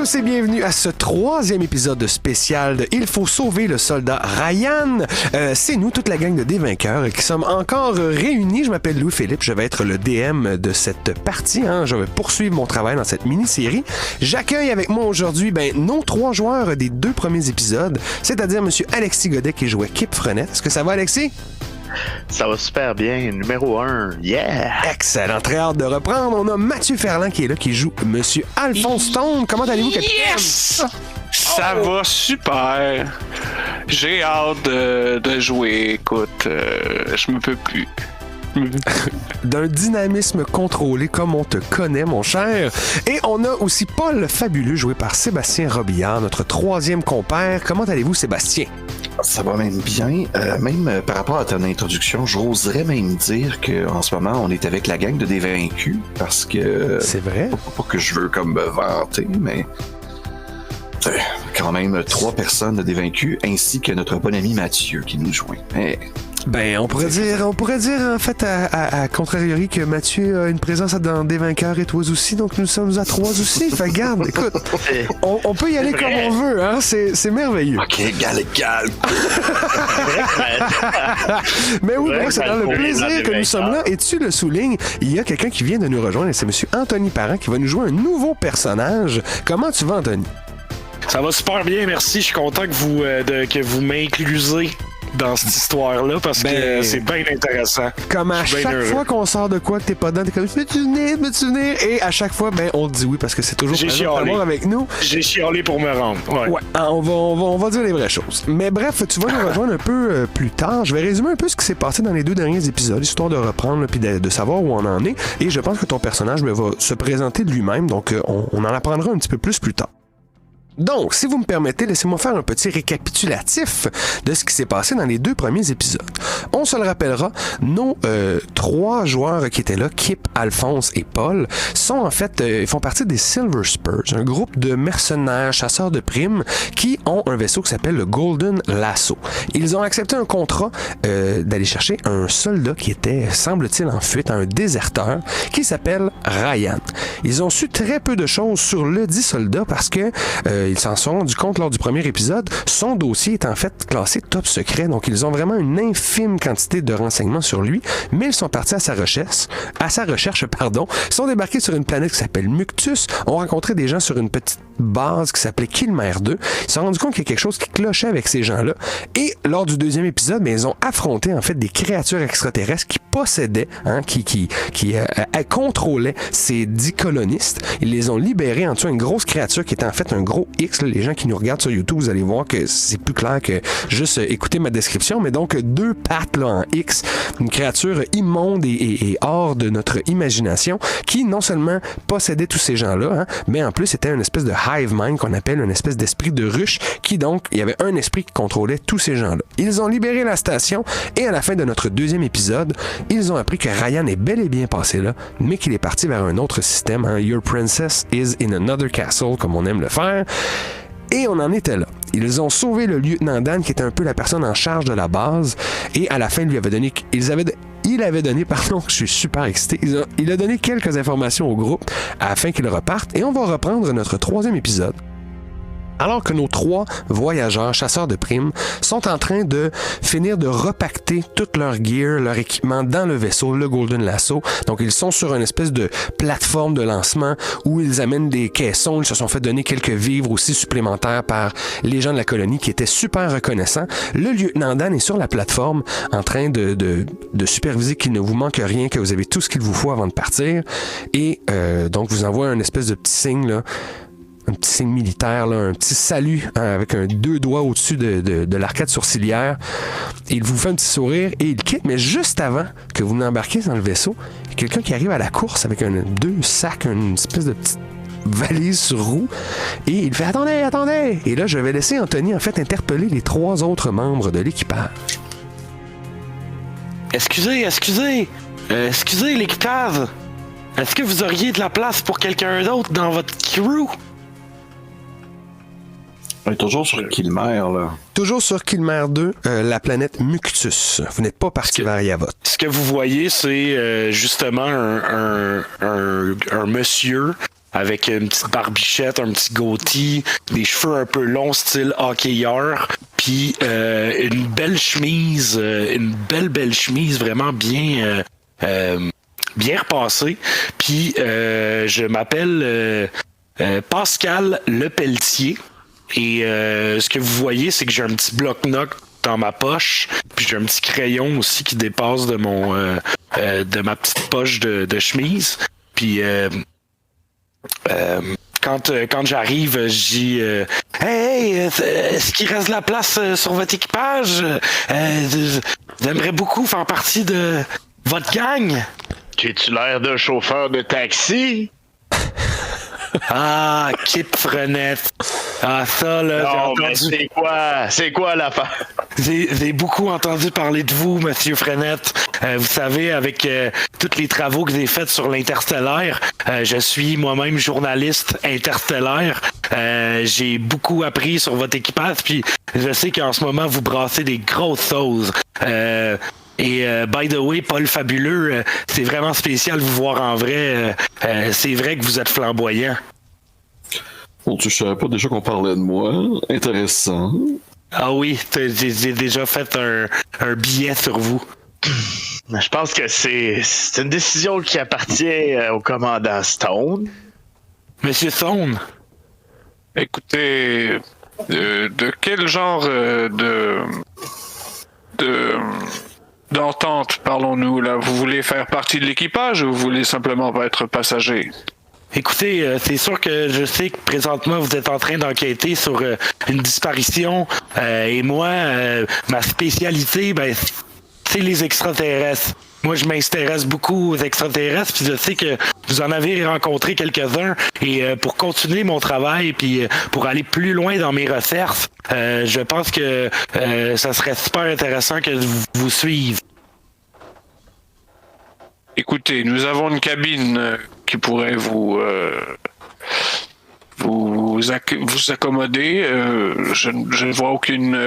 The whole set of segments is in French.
tous et bienvenue à ce troisième épisode spécial de Il faut sauver le soldat Ryan. C'est nous, toute la gang de Dévainqueurs, qui sommes encore réunis. Je m'appelle Louis-Philippe, je vais être le DM de cette partie. Je vais poursuivre mon travail dans cette mini-série. J'accueille avec moi aujourd'hui nos 3 joueurs des 2 premiers épisodes, c'est-à-dire M. Alexis Godet qui jouait Kip Frenette. Est-ce que ça va, Alexis? Ça va super bien, numéro 1, yeah! Excellent, très hâte de reprendre. On a Mathieu Ferland qui est là, qui joue Monsieur Alphonse Stone. Comment allez-vous, capitaine? Yes! Ça va super. J'ai hâte de jouer. Écoute, je me peux plus. D'un dynamisme contrôlé comme on te connaît, mon cher. Et on a aussi Paul le Fabuleux, joué par Sébastien Robillard, notre 3e compère. Comment allez-vous, Sébastien? Ça va même bien. Même par rapport à ton introduction, j'oserais même dire qu'en ce moment, on est avec la gang de Dévaincus, parce que... C'est vrai? Pas que je veux comme me vanter, mais... quand même 3 personnes de Dévaincus, ainsi que notre bon ami Mathieu qui nous joint. On pourrait dire en fait à contrariori que Mathieu a une présence dans Dévainqueurs et toi aussi, donc nous sommes à 3 aussi. Fait garde, écoute, on peut y aller comme on veut, hein, c'est merveilleux. Ok, égal. Mais oui, c'est dans le plaisir que nous sommes là. Et tu le soulignes, il y a quelqu'un qui vient de nous rejoindre, et c'est monsieur Anthony Parent qui va nous jouer un nouveau personnage. Comment tu vas, Anthony? Ça va super bien, merci. Je suis content que vous m'inclusez dans cette histoire-là, parce que c'est bien intéressant. Comme à chaque fois qu'on sort de quoi que t'es pas dedans, t'es comme « Peux-tu venir? » Et à chaque fois, on te dit oui, parce que c'est toujours plaisir avec nous. J'ai chialé pour me rendre. Ouais, on va dire les vraies choses. Mais bref, tu vas nous rejoindre un peu plus tard. Je vais résumer un peu ce qui s'est passé dans les 2 derniers épisodes, histoire de reprendre puis de savoir où on en est. Et je pense que ton personnage va se présenter de lui-même, donc on en apprendra un petit peu plus tard. Donc, si vous me permettez, laissez-moi faire un petit récapitulatif de ce qui s'est passé dans les 2 premiers épisodes. On se le rappellera, nos 3 joueurs qui étaient là, Kip, Alphonse et Paul, sont en fait, ils font partie des Silver Spurs, un groupe de mercenaires, chasseurs de primes, qui ont un vaisseau qui s'appelle le Golden Lasso. Ils ont accepté un contrat d'aller chercher un soldat qui était, semble-t-il, en fuite, un déserteur, qui s'appelle Ryan. Ils ont su très peu de choses sur le dit soldat parce que ils s'en sont rendus compte lors du premier épisode. Son dossier est en fait classé top secret, donc ils ont vraiment une infime quantité de renseignements sur lui, mais ils sont partis à sa recherche, sont débarqués sur une planète qui s'appelle Muctus, ont rencontré des gens sur une petite base qui s'appelait Killmer 2. Ils se sont rendus compte qu'il y a quelque chose qui clochait avec ces gens-là, et lors du 2e épisode, ils ont affronté en fait des créatures extraterrestres qui possédaient, qui contrôlaient ces 10 colonistes. Ils les ont libérés en tuant une grosse créature qui était en fait un gros X. Les gens qui nous regardent sur YouTube, vous allez voir que c'est plus clair que juste écouter ma description, mais donc 2 pattes en X, une créature immonde et hors de notre imagination, qui non seulement possédait tous ces gens-là, mais en plus était une espèce de hive mind qu'on appelle une espèce d'esprit de ruche, qui donc, il y avait un esprit qui contrôlait tous ces gens-là. Ils ont libéré la station, et à la fin de notre 2e épisode, ils ont appris que Ryan est bel et bien passé là, mais qu'il est parti vers un autre système. Your princess is in another castle, comme on aime le faire. Et on en était là. Ils ont sauvé le lieutenant Dan, qui était un peu la personne en charge de la base, et à la fin, il avait donné, je suis super excité, il a donné quelques informations au groupe afin qu'il reparte, et on va reprendre notre 3e épisode. Alors que nos 3 voyageurs, chasseurs de primes, sont en train de finir de repacter tout leur gear, leur équipement dans le vaisseau, le Golden Lasso. Donc, ils sont sur une espèce de plateforme de lancement où ils amènent des caissons. Ils se sont fait donner quelques vivres aussi supplémentaires par les gens de la colonie qui étaient super reconnaissants. Le lieutenant Dan est sur la plateforme en train de superviser qu'il ne vous manque rien, que vous avez tout ce qu'il vous faut avant de partir. Et donc, vous envoie un espèce de petit signe, là, un petit signe militaire, là, un petit salut avec 2 doigts au-dessus de l'arcade sourcilière. Et il vous fait un petit sourire et il quitte. Mais juste avant que vous n'embarquiez dans le vaisseau, il y a quelqu'un qui arrive à la course avec 2 sacs, une espèce de petite valise sur roue. Et il fait « Attendez! » Et là, je vais laisser Anthony, en fait, interpeller les 3 autres membres de l'équipage. Excusez l'équipage. Est-ce que vous auriez de la place pour quelqu'un d'autre dans votre crew? On est toujours sur Killmer, là. Toujours sur Killmer 2, la planète Muctus. Vous n'êtes pas parti vers Yavot. Ce que vous voyez, c'est justement un monsieur avec une petite barbichette, un petit goatee, des cheveux un peu longs style hockeyeur, puis une belle chemise, une belle chemise vraiment bien repassée. Puis je m'appelle Pascal Lepelletier et ce que vous voyez, c'est que j'ai un petit bloc-notes dans ma poche, puis j'ai un petit crayon aussi qui dépasse de ma petite poche de chemise. Puis quand j'arrive, je dis Hey, est-ce qu'il reste de la place sur votre équipage? J'aimerais beaucoup faire partie de votre gang. J'ai-tu l'air d'un chauffeur de taxi? Ah, Kip Frenette. Ah, ça, là, Non, j'ai mais entendu. c'est quoi l'affaire? J'ai beaucoup entendu parler de vous, Monsieur Frenette. Vous savez, avec tous les travaux que j'ai faits sur l'interstellaire, je suis moi-même journaliste interstellaire. J'ai beaucoup appris sur votre équipage, puis je sais qu'en ce moment, vous brassez des grosses choses. Et by the way, Paul Fabuleux, c'est vraiment spécial de vous voir en vrai. C'est vrai que vous êtes flamboyant. Bon, tu savais pas déjà qu'on parlait de moi. Intéressant. Ah oui, j'ai déjà fait un billet sur vous. Je pense que c'est une décision qui appartient au commandant Stone. Monsieur Stone? Écoutez, de quel genre d'entente parlons-nous là? Vous voulez faire partie de l'équipage ou vous voulez simplement être passager? Écoutez, c'est sûr que je sais que présentement vous êtes en train d'enquêter sur une disparition et moi, ma spécialité, c'est les extraterrestres. Moi, je m'intéresse beaucoup aux extraterrestres, puis je sais que vous en avez rencontré quelques-uns. Et pour continuer mon travail, puis pour aller plus loin dans mes recherches, je pense que ça serait super intéressant que vous suive. Écoutez, nous avons une cabine qui pourrait vous accommoder. Je ne vois aucune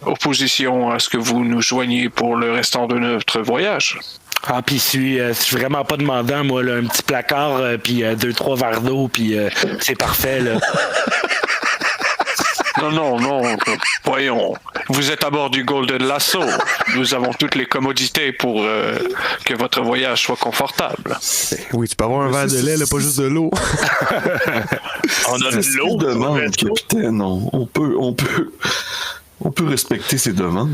opposition à ce que vous nous joigniez pour le restant de notre voyage. Ah, puis je suis vraiment pas demandant, moi, là, un petit placard, puis 2-3 verres d'eau, puis c'est parfait, là. Non, voyons. Vous êtes à bord du Golden Lasso. Nous avons toutes les commodités pour que votre voyage soit confortable. Oui, tu peux avoir un verre de lait, là, pas juste de l'eau. On a C'est de ce l'eau. qu'il demande, capitaine. On peut respecter ses demandes.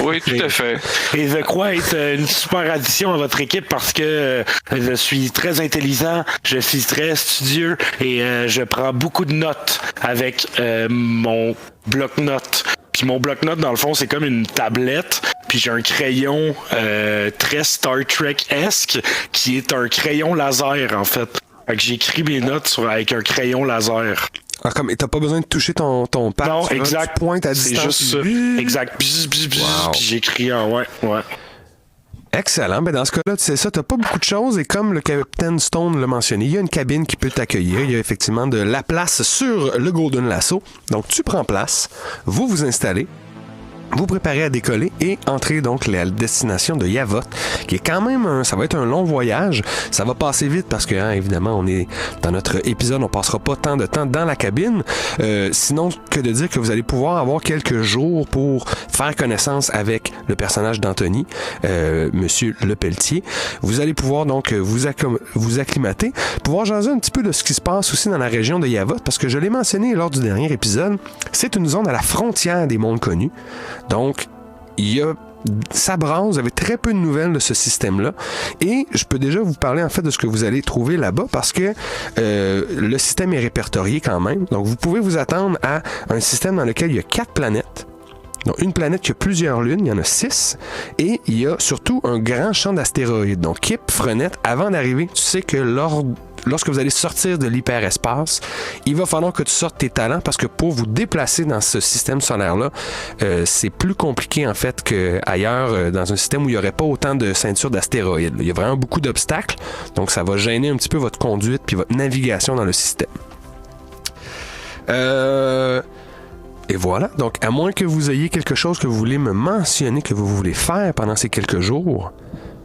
Oui, tout à fait. Et je crois être une super addition à votre équipe parce que je suis très intelligent, je suis très studieux et je prends beaucoup de notes avec mon bloc-notes. Puis mon bloc-notes, dans le fond, c'est comme une tablette. Puis j'ai un crayon très Star Trek-esque qui est un crayon laser, en fait. Fait que j'écris mes notes avec un crayon laser. Ah, comme, t'as pas besoin de toucher ton pad. Non, tu exact. Tu pointes à C'est distance. juste ça. Exact. Wow. Puis j'écris en ouais. Excellent. Ben dans ce cas-là, tu sais ça, t'as pas beaucoup de choses et comme le capitaine Stone l'a mentionné, il y a une cabine qui peut t'accueillir. Il y a effectivement de la place sur le Golden Lasso. Donc tu prends place, vous vous installez, vous préparez à décoller et entrez donc à la destination de Yavot, qui est quand même ça va être un long voyage. Ça va passer vite parce que, évidemment, on est dans notre épisode, on passera pas tant de temps dans la cabine. Sinon, que de dire que vous allez pouvoir avoir quelques jours pour faire connaissance avec le personnage d'Anthony, Monsieur Lepelletier. Vous allez pouvoir donc vous acclimater, pouvoir jaser un petit peu de ce qui se passe aussi dans la région de Yavot, parce que je l'ai mentionné lors du dernier épisode, c'est une zone à la frontière des mondes connus. Donc, ça brasse, vous avez très peu de nouvelles de ce système-là. Et je peux déjà vous parler en fait de ce que vous allez trouver là-bas parce que le système est répertorié quand même. Donc, vous pouvez vous attendre à un système dans lequel il y a 4 planètes. Donc, une planète qui a plusieurs lunes, il y en a 6. Et il y a surtout un grand champ d'astéroïdes. Donc, Kip, Frenette, avant d'arriver, tu sais que lorsque vous allez sortir de l'hyperespace, il va falloir que tu sortes tes talents parce que pour vous déplacer dans ce système solaire-là, c'est plus compliqué en fait qu'ailleurs dans un système où il n'y aurait pas autant de ceintures d'astéroïdes. Il y a vraiment beaucoup d'obstacles, donc ça va gêner un petit peu votre conduite puis votre navigation dans le système. Et voilà, donc à moins que vous ayez quelque chose que vous voulez me mentionner, que vous voulez faire pendant ces quelques jours,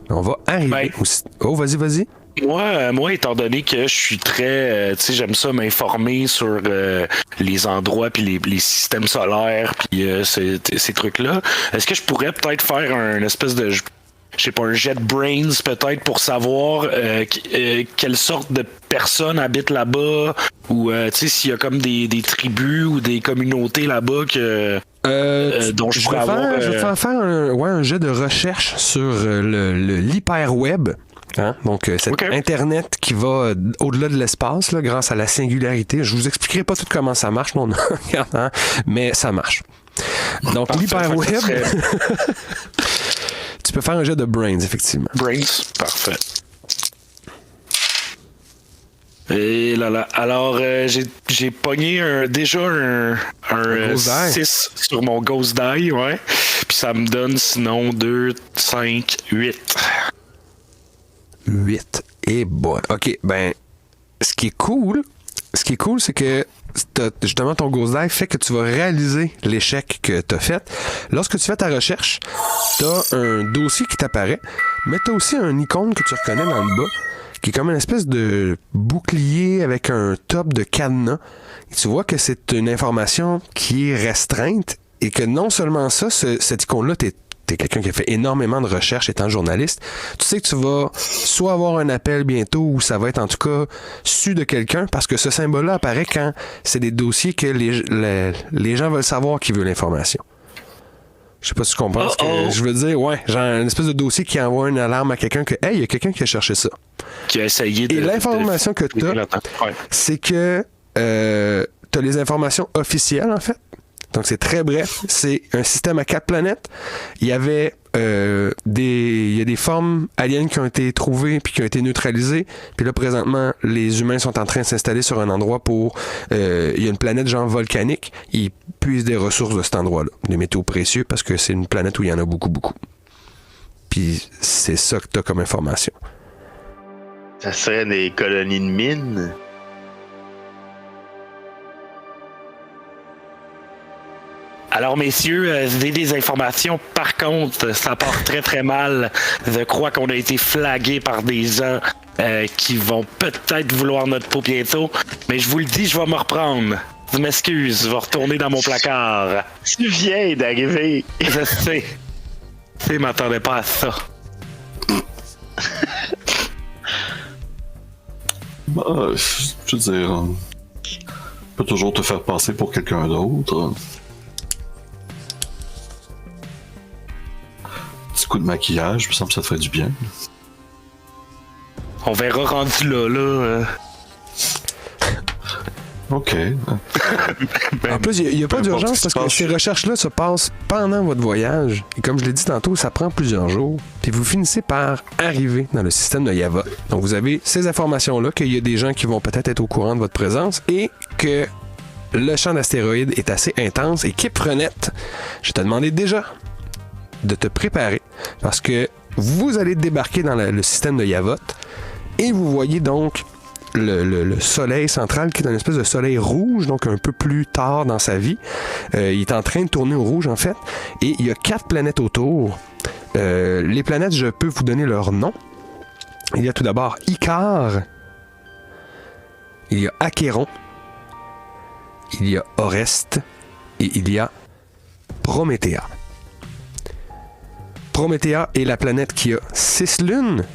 on va arriver. Oh, vas-y. Moi, étant donné que je suis très, tu sais, j'aime ça m'informer sur les endroits puis les systèmes solaires puis ces trucs-là. Est-ce que je pourrais peut-être faire un espèce de, je sais pas, un jet de brains peut-être pour savoir quelle sorte de personnes habitent là-bas ou tu sais s'il y a comme des tribus ou des communautés là-bas que dont je pourrais avoir. Je vais faire un jet de recherche sur l'hyperweb. Hein? Donc, cet Internet qui va au-delà de l'espace, là, grâce à la singularité. Je vous expliquerai pas tout comment ça marche, non, hein? Mais ça marche. Donc, l'hyperweb... Tu peux faire un jet de brains, effectivement. Brains, parfait. Et là. Alors, j'ai pogné déjà un 6 sur mon Ghost Die, ouais. Puis ça me donne sinon 2, 5, 8. 8. Et bon. OK, ben, ce qui est cool, c'est que justement ton Ghost Die fait que tu vas réaliser l'échec que tu as fait. Lorsque tu fais ta recherche, tu as un dossier qui t'apparaît, mais tu as aussi un icône que tu reconnais dans le bas, qui est comme une espèce de bouclier avec un top de cadenas. Et tu vois que c'est une information qui est restreinte et que non seulement ça, cette icône-là, t'es quelqu'un qui a fait énormément de recherches étant journaliste. Tu sais que tu vas soit avoir un appel bientôt ou ça va être en tout cas su de quelqu'un parce que ce symbole-là apparaît quand c'est des dossiers que les gens veulent savoir qui veut l'information. Je sais pas si tu comprends ce que je veux dire. Ouais, genre une espèce de dossier qui envoie une alarme à quelqu'un que, hey, il y a quelqu'un qui a cherché ça. Qui a essayé de... Et l'information que tu as, c'est que tu as les informations officielles, en fait. Donc, c'est très bref. C'est un système à 4 planètes. Il y avait il y a des formes aliens qui ont été trouvées puis qui ont été neutralisées. Puis là, présentement, les humains sont en train de s'installer sur un endroit pour... il y a une planète genre volcanique. Ils puisent des ressources de cet endroit-là. Des métaux précieux parce que c'est une planète où il y en a beaucoup, beaucoup. Puis c'est ça que tu as comme information. Ça serait des colonies de mines? Alors, messieurs, des informations. Par contre, ça part très, très mal. Je crois qu'on a été flagué par des gens qui vont peut-être vouloir notre peau bientôt. Mais je vous le dis, je vais me reprendre. Je m'excuse, je vais retourner dans mon placard. Tu viens d'arriver. Je sais. Je m'attendais pas à ça. Je veux dire, peut toujours te faire passer pour quelqu'un d'autre. Petit coup de maquillage, il me semble que ça te ferait du bien. On verra rendu là. OK. En plus, il n'y a pas d'urgence parce que ces recherches-là se passent pendant votre voyage. Et comme je l'ai dit tantôt, ça prend plusieurs jours. Puis vous finissez par arriver dans le système de Yava. Donc vous avez ces informations-là, qu'il y a des gens qui vont peut-être être au courant de votre présence et que le champ d'astéroïdes est assez intense. Et Kip Frenette, je te demandais déjà de te préparer parce que vous allez débarquer dans le système de Yavot et vous voyez donc le soleil central qui est une espèce de soleil rouge, donc un peu plus tard dans sa vie. Il est en train de tourner au rouge en fait et il y a 4 planètes autour. Les planètes, je peux vous donner leur nom. Il y a tout d'abord Icar, il y a Achéron, il y a Oreste et il y a Prométhée. Prométhée est la planète qui a 6 lunes.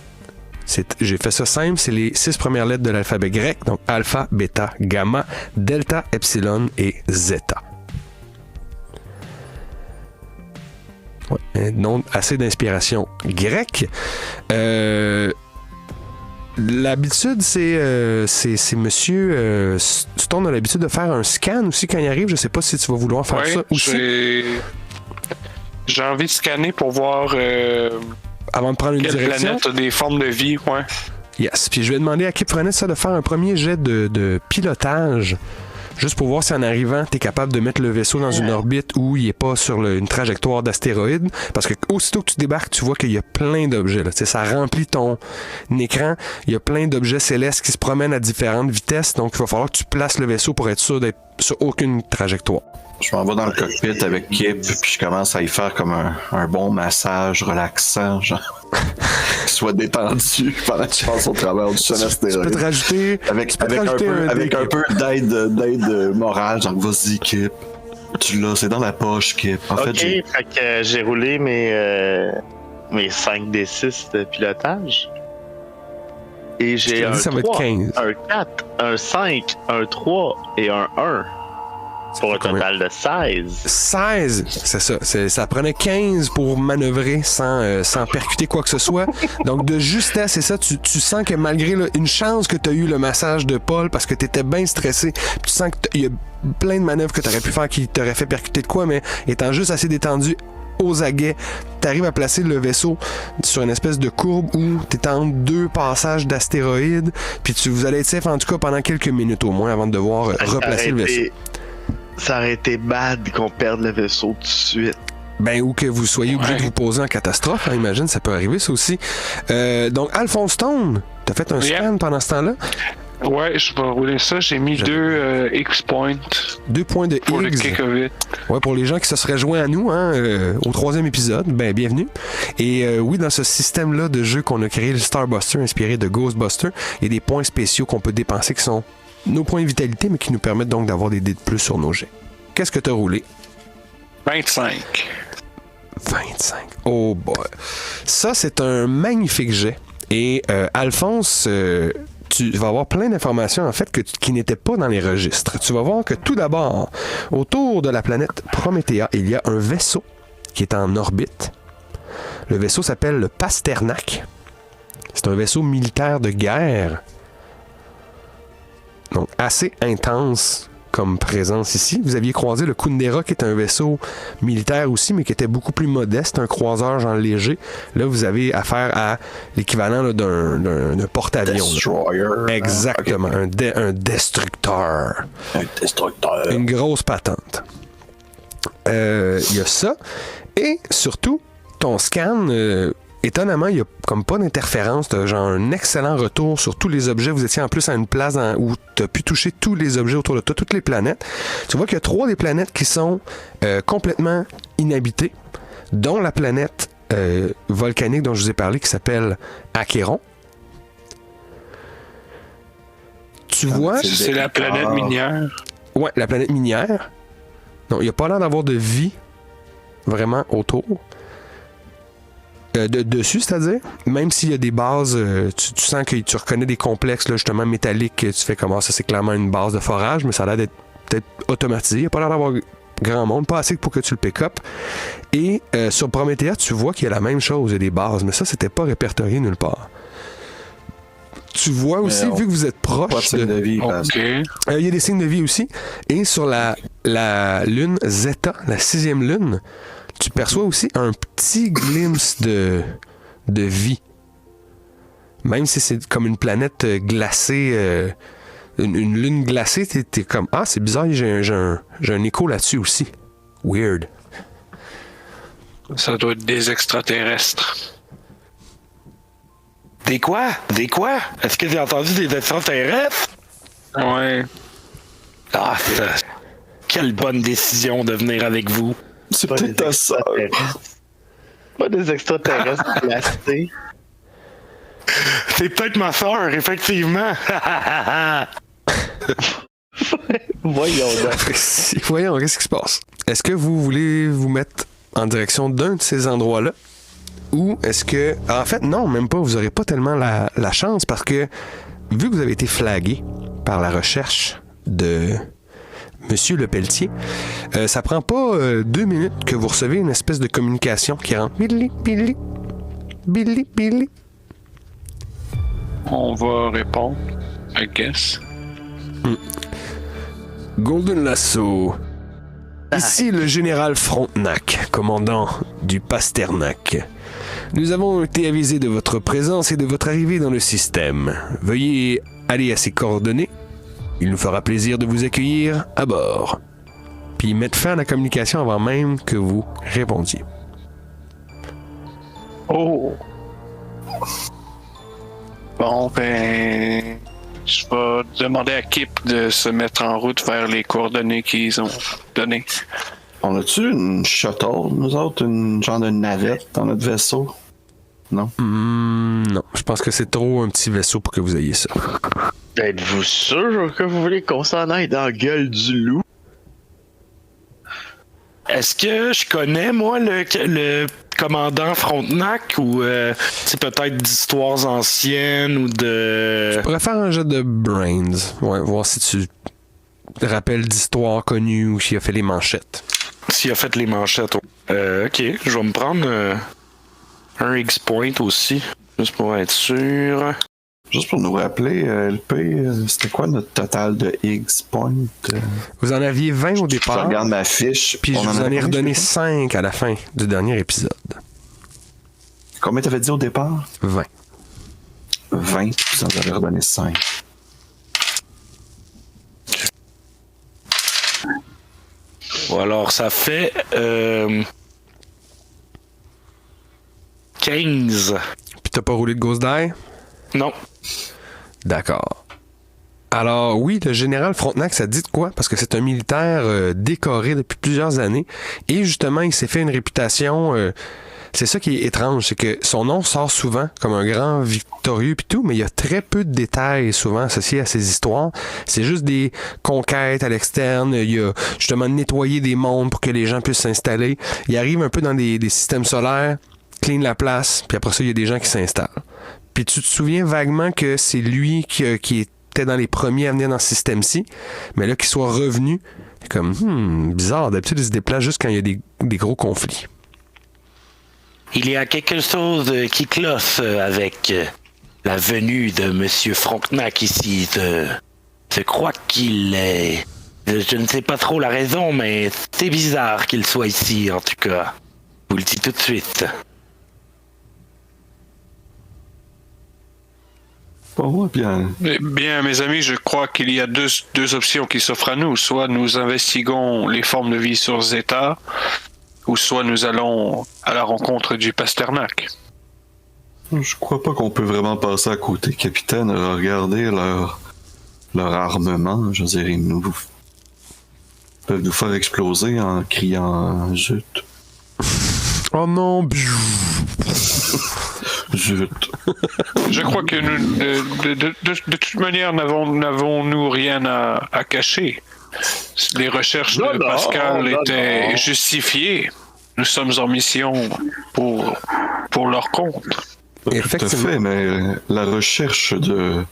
J'ai fait ça simple, c'est les 6 premières lettres de l'alphabet grec, donc alpha, bêta, gamma, delta, epsilon et zeta. Ouais, un nom assez d'inspiration grecque. L'habitude, c'est monsieur Stone a l'habitude de faire un scan aussi quand il arrive. Je sais pas si tu vas vouloir faire ça aussi. J'ai envie de scanner pour voir avant de prendre une direction. Quelle planète a des formes de vie, ouais. Yes. Puis je vais demander à Kip Frenette ça de faire un premier jet de pilotage, juste pour voir si en arrivant, tu es capable de mettre le vaisseau dans une orbite où il n'est pas sur une trajectoire d'astéroïde. Parce que aussitôt que tu débarques, tu vois qu'il y a plein d'objets. Là. Ça remplit ton écran. Il y a plein d'objets célestes qui se promènent à différentes vitesses. Donc, il va falloir que tu places le vaisseau pour être sûr d'être sur aucune trajectoire. Je m'en vais dans le cockpit avec Kip, puis je commence à y faire comme un bon massage relaxant, genre. Qu'il soit détendu pendant que je passe au travers du champ Tu peux astéroïde. te rajouter, Avec un peu d'aide morale, genre vas-y Kip. Tu l'as, c'est dans la poche Kip. En fait, Fait que j'ai roulé mes 5d6 de pilotage. Et j'ai un ça va être 3, 15. un 4, un 5, un 3 et un 1. Pour un total de 16. 16, c'est ça. Ça prenait 15 pour manœuvrer sans percuter quoi que ce soit. Donc, de justesse, c'est ça. Tu sens que malgré une chance que tu as eu le massage de Paul parce que tu étais bien stressé, puis tu sens qu'il y a plein de manœuvres que tu aurais pu faire qui t'auraient fait percuter de quoi, mais étant juste assez détendu aux aguets, tu arrives à placer le vaisseau sur une espèce de courbe où tu es entre deux passages d'astéroïdes, puis vous allez être safe en tout cas pendant quelques minutes au moins avant de devoir replacer le vaisseau. Ça aurait été bad qu'on perde le vaisseau tout de suite. Ben, ou que vous soyez obligé de vous poser en catastrophe, hein, imagine, ça peut arriver ça aussi. Donc, Alphonse Stone, t'as fait un scan pendant ce temps-là? Ouais, je vais rouler ça. J'ai mis 2 X-Points. 2 points de pour le Higgs. kick of it. Ouais, pour les gens qui se seraient joints à nous au 3e épisode, ben bienvenue. Et oui, dans ce système-là de jeu qu'on a créé, le Starbuster, inspiré de Ghostbuster, il y a des points spéciaux qu'on peut dépenser qui sont nos points de vitalité, mais qui nous permettent donc d'avoir des dés de plus sur nos jets. Qu'est-ce que t'as roulé? 25. 25. Oh boy. Ça, c'est un magnifique jet. Et Alphonse, tu vas avoir plein d'informations en fait qui n'étaient pas dans les registres. Tu vas voir que tout d'abord, autour de la planète Promethea, il y a un vaisseau qui est en orbite. Le vaisseau s'appelle le Pasternak. C'est un vaisseau militaire de guerre. Donc, assez intense comme présence ici. Vous aviez croisé le Kundera, qui est un vaisseau militaire aussi, mais qui était beaucoup plus modeste, un croiseur genre léger. Là, vous avez affaire à l'équivalent là, d'un porte-avions. Destroyer. Exactement, Okay. un destructeur. Un destructeur. Une grosse patente. Il y a ça. Et surtout, ton scan... étonnamment, il n'y a comme pas d'interférence. Tu as genre un excellent retour sur tous les objets. Vous étiez en plus à une place où tu as pu toucher tous les objets autour de toi, toutes les planètes. Tu vois qu'il y a 3 des planètes qui sont complètement inhabitées, dont la planète volcanique dont je vous ai parlé qui s'appelle Acheron. Tu vois... C'est la planète minière. Ouais, la planète minière. Non, il n'y a pas l'air d'avoir de vie vraiment autour. Dessus, c'est-à-dire, même s'il y a des bases, tu sens que tu reconnais des complexes là, justement métalliques, tu fais comment ça, c'est clairement une base de forage, mais ça a l'air d'être peut-être automatisé. Il n'y a pas l'air d'avoir grand monde, pas assez pour que tu le pick-up. Et sur Promethea, tu vois qu'il y a la même chose, il y a des bases, mais ça, c'était pas répertorié nulle part. Tu vois aussi, vu que vous êtes proche Pas de signe de vie. Ok. il y a des signes de vie aussi. Et sur la lune Zeta, la 6e lune, tu perçois aussi un petit glimpse de vie. Même si c'est comme une planète glacée, une lune glacée, t'es comme « Ah, c'est bizarre, j'ai un écho là-dessus aussi. Weird. » Ça doit être des extraterrestres. Des quoi? Des quoi? Est-ce que j'ai entendu des extraterrestres? Ouais. Ah, ça... Quelle bonne décision de venir avec vous. C'est Pas peut-être des ta sœur. extraterrestres. Pas des extraterrestres blastés. C'est peut-être ma soeur, effectivement. Voyons donc. Voyons, qu'est-ce qui se passe? Est-ce que vous voulez vous mettre en direction d'un de ces endroits-là? Ou est-ce que... En fait, non, même pas. Vous n'aurez pas tellement la chance parce que, vu que vous avez été flagué par la recherche de Monsieur Lepelletier, ça prend pas 2 minutes que vous recevez une espèce de communication qui rentre. Billy, Billy, Billy, Billy. On va répondre, I guess. Golden Lasso. Ici le général Frontenac, commandant du Pasternak. Nous avons été avisés de votre présence et de votre arrivée dans le système. Veuillez aller à ces coordonnées. Il nous fera plaisir de vous accueillir à bord. Puis mettre fin à la communication avant même que vous répondiez. Oh! Bon, ben... Je vais demander à Kip de se mettre en route vers les coordonnées qu'ils ont données. On a-tu une shuttle, nous autres, une genre de navette dans notre vaisseau? Non? Non, je pense que c'est trop un petit vaisseau pour que vous ayez ça. Êtes-vous sûr que vous voulez qu'on s'en aille dans la gueule du loup? Est-ce que je connais, moi, le commandant Frontenac ou c'est peut-être d'histoires anciennes ou de... Je pourrais faire un jet de brains. Ouais, voir si tu te rappelles d'histoires connues ou s'il a fait les manchettes. S'il a fait les manchettes. Ok, je vais me prendre un X-Point aussi, juste pour être sûr. Juste pour nous rappeler, LP, c'était quoi notre total de X-Point? Vous en aviez 20 au Je départ, regarde ma fiche. puis je On vous en ai avait redonné combien, 5 à la fin du dernier épisode. Combien t'avais dit au départ? 20. 20, vous en avez redonné 5. Bon, alors ça fait 15. Puis t'as pas roulé de Ghost Die? Non. D'accord. Alors oui, le général Frontenac, ça dit de quoi? Parce que c'est un militaire décoré depuis plusieurs années. Et justement, il s'est fait une réputation... c'est ça qui est étrange, c'est que son nom sort souvent comme un grand victorieux pis tout, mais il y a très peu de détails souvent associés à ses histoires. C'est juste des conquêtes à l'externe. Il y a justement nettoyer des mondes pour que les gens puissent s'installer. Il arrive un peu dans des systèmes solaires, clean la place, puis après ça, il y a des gens qui s'installent. Puis tu te souviens vaguement que c'est lui qui était dans les premiers à venir dans ce système-ci, mais là, qu'il soit revenu, c'est comme, bizarre, d'habitude, il se déplace juste quand il y a des gros conflits. Il y a quelque chose qui cloche avec la venue de Monsieur Frontenac ici. Je crois qu'il est... Je ne sais pas trop la raison, mais c'est bizarre qu'il soit ici, en tout cas. Je vous le dis tout de suite. Bon, bien. Eh bien, mes amis, je crois qu'il y a deux options qui s'offrent à nous. Soit nous investiguons les formes de vie sur Zeta, ou soit nous allons à la rencontre du Pasternak. Je crois pas qu'on peut vraiment passer à côté, capitaine. Regardez leur armement. Je veux dire, ils peuvent nous faire exploser en criant zut. Oh non, Zut. Je crois que nous, de toute manière, n'avons-nous rien à cacher. Les recherches de Pascal étaient justifiées. Nous sommes en mission pour leur compte. Tout à fait, mais la recherche de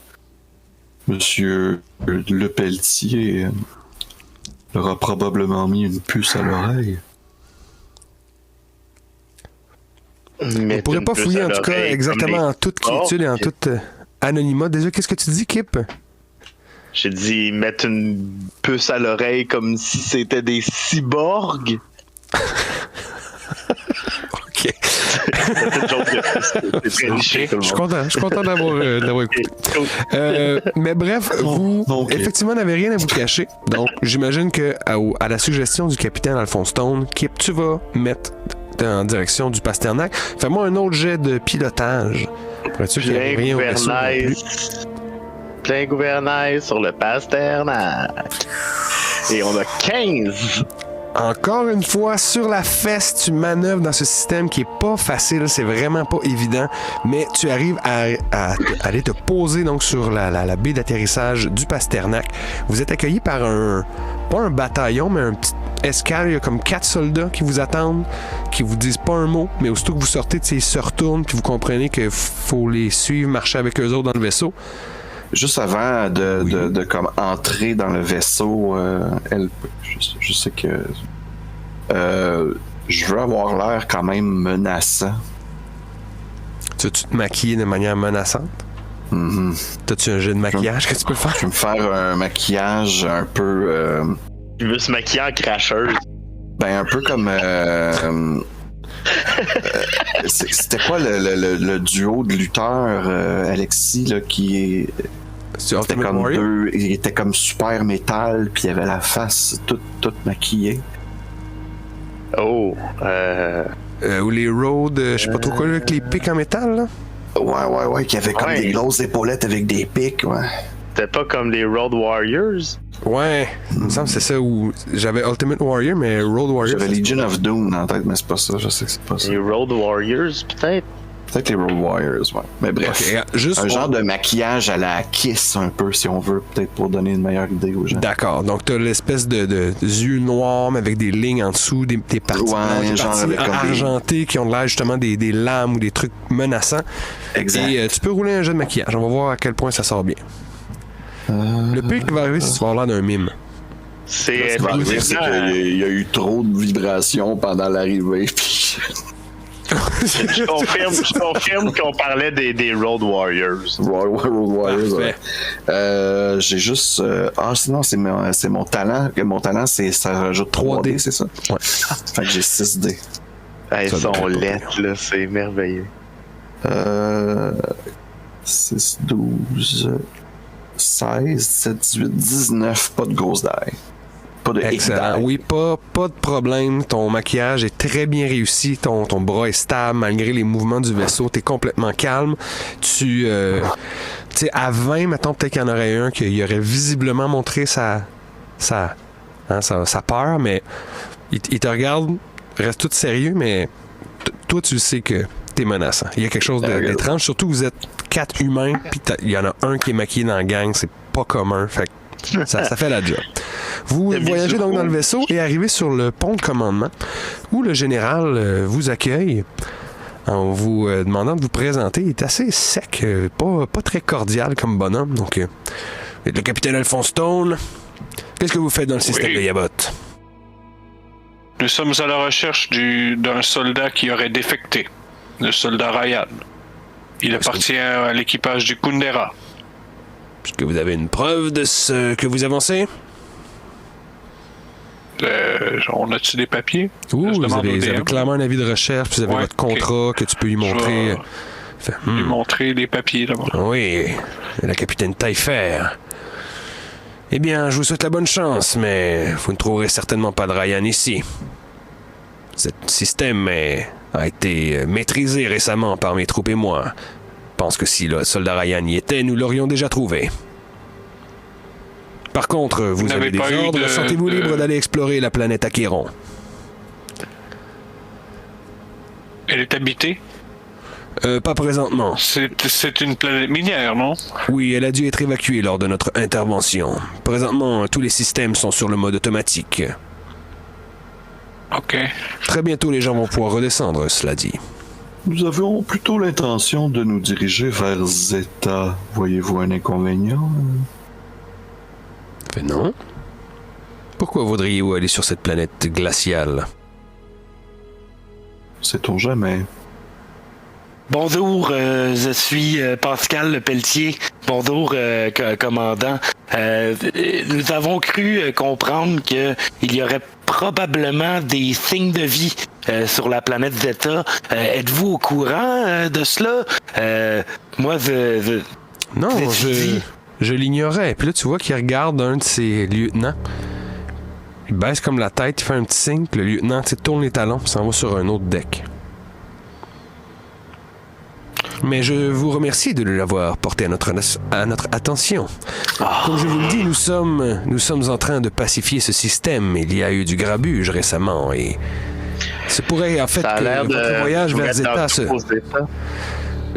Monsieur Lepelletier leur a probablement mis une puce à l'oreille. On pourrait pas fouiller en tout cas exactement en toute quiétude et en toute anonymat. Déjà, qu'est-ce que tu dis, Kip? J'ai dit mettre une puce à l'oreille comme si c'était des cyborgs. Ok. C'est très riche, tout le Je suis monde. content d'avoir écouté. Mais bref, vous, ok. effectivement, n'avez rien à vous cacher. Donc, j'imagine que à la suggestion du capitaine Alphonse Stone, Kip, tu vas mettre en direction du Pasternak. Fais-moi un autre jet de pilotage. Pour être sûr qu'il n'y a rien au vaisseau non plus. Plein gouvernail sur le Pasternak. Et on a 15. Encore une fois, sur la fesse, tu manœuvres dans ce système qui est pas facile, c'est vraiment pas évident, mais tu arrives à aller te poser donc sur la baie d'atterrissage du Pasternak. Vous êtes accueilli par pas un bataillon, mais un petit escale. Il y a comme 4 soldats qui vous attendent, qui vous disent pas un mot, mais aussitôt que vous sortez, ils se retournent, puis vous comprenez qu'il faut les suivre, marcher avec eux autres dans le vaisseau. Juste avant de comme entrer dans le vaisseau, je sais que je veux avoir l'air quand même menaçant. Tu veux-tu te maquiller de manière menaçante? Mm-hmm. T'as-tu un jet de maquillage que tu peux faire? Je vais me faire un maquillage un peu... Il veut se maquiller en cracheuse. un peu comme... c'était quoi le duo de lutteurs, Alexis, là, qui est... C'était comme il était comme super métal, puis il avait la face toute maquillée. Oh, ou les Road, je sais pas trop quoi, avec les pics en métal, là? Ouais, qui avait comme des grosses épaulettes avec des pics, ouais. C'était pas comme les Road Warriors? Ouais, il me semble que c'est ça où j'avais Ultimate Warrior, mais Road Warrior. J'avais Legion of Doom en tête, mais c'est pas ça, je sais que c'est pas ça. Les Road Warriors, peut-être? Peut-être les Road Warriors, ouais. Mais bref, juste un genre de maquillage à la Kiss un peu, si on veut, peut-être pour donner une meilleure idée aux gens. D'accord, donc t'as l'espèce de yeux noirs, mais avec des lignes en dessous, des parties, Ouais, des genre parties avec comme argentées qui ont l'air justement des lames ou des trucs menaçants. Exact. Et tu peux rouler un jeu de maquillage, on va voir à quel point ça sort bien. Le pire qui va arriver, c'est que tu vas avoir l'air d'un mime. C'est Ce qui va arriver, c'est qu'il y a eu trop de vibrations pendant l'arrivée, puis... Je confirme qu'on parlait des Road Warriors. Road Warriors, Parfait. ouais. J'ai juste... sinon, c'est mon talent. Mon talent, ça rajoute 3D, c'est ça? Ouais. Fait que j'ai 6D. Elles Ça sont doit être lettres, là, c'est merveilleux. 6, 12, 16, 17, 18, 19, pas de grosses die. Pas de Excellent. hic die. Oui, pas de problème. Ton maquillage est très bien réussi. Ton bras est stable malgré les mouvements du vaisseau. T'es complètement calme. Tu sais, à 20, mettons, peut-être qu'il y en aurait un qui aurait visiblement montré sa peur, mais il te regarde, reste tout sérieux, mais toi, tu sais que t'es menaçant. Il y a quelque chose d'étrange. Surtout que vous êtes 4 humains, puis il y en a un qui est maquillé dans la gang. C'est pas commun. Fait que ça fait la job. Vous voyagez donc dans le vaisseau et arrivez sur le pont de commandement où le général vous accueille en vous demandant de vous présenter. Il est assez sec, pas très cordial comme bonhomme. Donc, le capitaine Alphonse Stone, qu'est-ce que vous faites dans le système de Yabot? Nous sommes à la recherche d'un soldat qui aurait défecté, le soldat Ryan. Il appartient à l'équipage du Kundera. Est-ce que vous avez une preuve de ce que vous avancez? On a-tu des papiers? Ouh, Je vous demande au avez DM. clairement un avis de recherche, puis vous avez Ouais, votre contrat que tu peux lui montrer. Je vais lui montrer les papiers d'abord. Oui, la capitaine Taillefer. Eh bien, je vous souhaite la bonne chance, mais vous ne trouverez certainement pas de Ryan ici. Ce système a été maîtrisé récemment par mes troupes et moi. Je pense que si le soldat Ryan y était, nous l'aurions déjà trouvé. Par contre, vous avez n'avez des pas eu ordres, sentez-vous libre d'aller explorer la planète Acheron. Elle est habitée? Pas présentement. C'est une planète minière, non? Oui, elle a dû être évacuée lors de notre intervention. Présentement, tous les systèmes sont sur le mode automatique. OK. Très bientôt, les gens vont pouvoir redescendre, cela dit. Nous avions plutôt l'intention de nous diriger vers Zeta. Voyez-vous un inconvénient? Fait non. Pourquoi voudriez-vous aller sur cette planète glaciale? Sait-on jamais? Bonjour, je suis Pascal Le Pelletier. Bonjour, commandant. Nous avons cru comprendre qu'il y aurait probablement des signes de vie sur la planète Zeta. Êtes-vous au courant de cela? Moi, Non, je l'ignorais. Puis là, tu vois qu'il regarde un de ses lieutenants. Il baisse comme la tête, il fait un petit signe, puis le lieutenant tourne les talons, puis s'en va sur un autre deck. Mais je vous remercie de l'avoir porté à notre attention. Comme je vous le dis, nous sommes en train de pacifier ce système. Il y a eu du grabuge récemment et ce pourrait en fait que votre voyage vers Zeta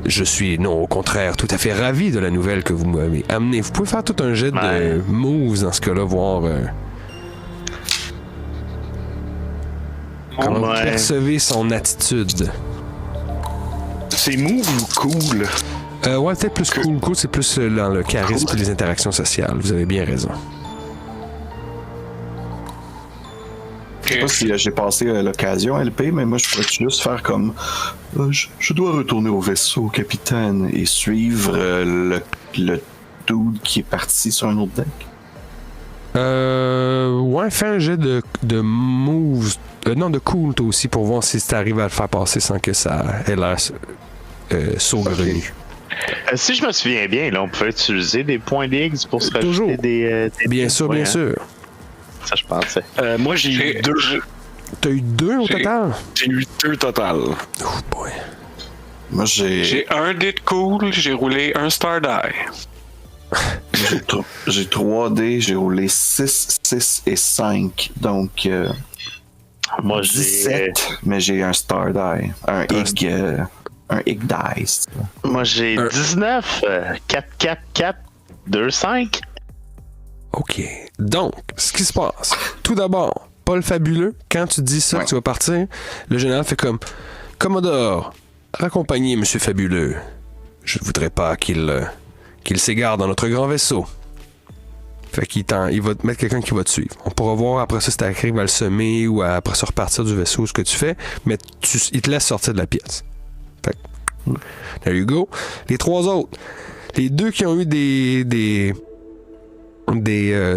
Je suis, non, au contraire, tout à fait ravi de la nouvelle que vous m'avez amenée. Vous pouvez faire tout un jet de moves dans ce cas-là, voir comment vous percevez son attitude. c'est move ou cool? Ouais, peut-être plus cool. Cool, c'est plus dans le charisme et les interactions sociales. Vous avez bien raison. Je sais pas si j'ai passé l'occasion LP, mais moi je pourrais juste faire comme je dois retourner au vaisseau, capitaine, et suivre le dude qui est parti sur un autre deck. Ouais, fais un jet de moves. Non, de cool, toi aussi, pour voir si tu arrives à le faire passer sans que ça ait l'air saugrenu. Si je me souviens bien, là, on peut utiliser des points d'X pour se Toujours. rajouter des Bien sûr, points, bien hein. sûr. Ça, je pensais. Moi, j'ai eu 2. T'as eu 2 au total? J'ai eu 2 total. Oh boy. Moi J'ai un dé de cool, j'ai roulé un Star Die. J'ai 3 dés, j'ai roulé 6, 6 et 5. Donc, Moi, 17, mais j'ai un Star Die. Un Ig Dice. Moi, j'ai 19. 4, 4, 4, 2, 5. OK. Donc, ce qui se passe, tout d'abord, Paul Fabuleux, quand tu dis ça, que tu vas partir, le général fait comme Commodore, raccompagnez M. Fabuleux. Je ne voudrais pas qu'il s'égare dans notre grand vaisseau. Fait qu'il va te mettre quelqu'un qui va te suivre. On pourra voir après ça si t'arrives à le semer ou après ça repartir du vaisseau, ce que tu fais, mais il te laisse sortir de la pièce. Fait que, there you go. Les 3 autres, les 2 qui ont eu des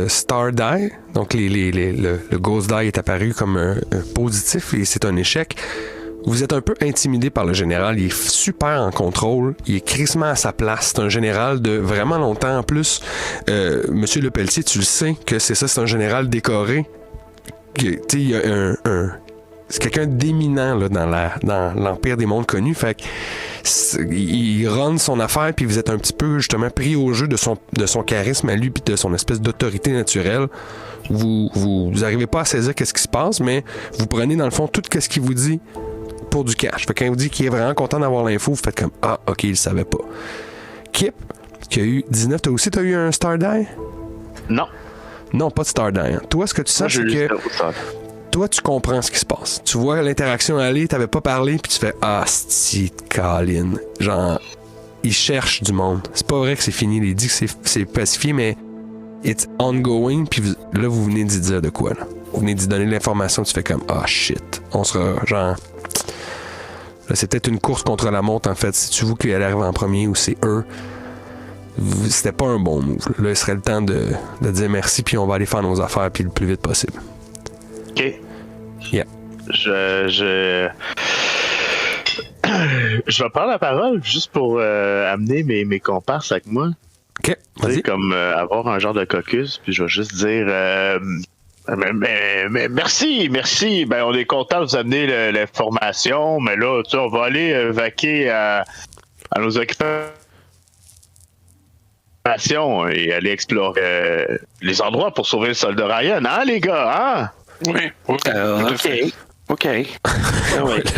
Star Die, donc le Ghost Die est apparu comme un positif et c'est un échec. Vous êtes un peu intimidé par le général, il est super en contrôle, il est crissement à sa place, c'est un général de vraiment longtemps en plus. Monsieur Lepelletier, tu le sais que c'est un général décoré. Il y a c'est quelqu'un d'éminent là, dans l'Empire des mondes connus, fait il run son affaire, puis vous êtes un petit peu justement pris au jeu de son charisme à lui, puis de son espèce d'autorité naturelle. Vous arrivez pas à saisir qu'est-ce qui se passe, mais vous prenez dans le fond tout ce qu'il vous dit pour du cash. Fait quand il vous dit qu'il est vraiment content d'avoir l'info, vous faites comme ah, ok, il le savait pas. Kip, qui a eu 19, toi aussi t'as eu un Star Die? Non. Non, pas de Star Die. Hein. Toi, ce que tu sens, c'est que toi, tu comprends ce qui se passe. Tu vois l'interaction aller, t'avais pas parlé, puis tu fais ah, c'est Colin. Genre, il cherche du monde. C'est pas vrai que c'est fini. Il dit que c'est pacifié, mais it's ongoing, puis là, vous venez d'y dire de quoi, là. Vous venez d'y donner l'information, tu fais comme ah, shit. On sera genre. Là, c'est peut-être une course contre la montre, en fait. C'est-tu vous qui allez arriver en premier ou c'est eux? C'était pas un bon move. Là, il serait le temps de dire merci, puis on va aller faire nos affaires, puis le plus vite possible. OK. Yeah. Je vais prendre la parole juste pour amener mes comparses avec moi. OK, vas-y. Comme avoir un genre de caucus, puis je vais juste dire... Mais merci. Ben, on est content de vous amener l'information, mais là, tu sais, on va aller vaquer à nos occupations et aller explorer les endroits pour sauver le soldat Ryan, hein, les gars, hein? Oui. OK.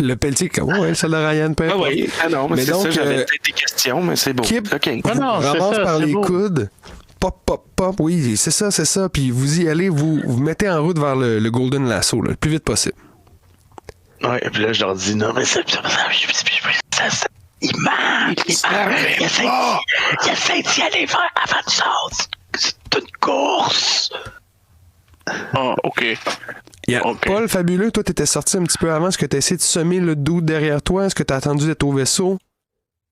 Le Pelletier, ouais, le soldat Ryan peut être. Oui. Ah non, mais c'est donc, ça, j'avais peut-être des questions, mais c'est beau. Kip, OK. Non, ramasse ça, par les beau. coudes. Pop, oui, c'est ça. Puis vous y allez, vous mettez en route vers le Golden Lasso, là, le plus vite possible. Ouais, et puis là, je leur dis, non, mais ça il manque. Il essaie d'y aller vers avant de sortir. C'est une course. Ah, OK. Yeah. OK. Paul, Fabuleux, toi, t'étais sorti un petit peu avant. Est-ce que t'as essayé de semer le doute derrière toi? Est-ce que t'as attendu d'être au vaisseau?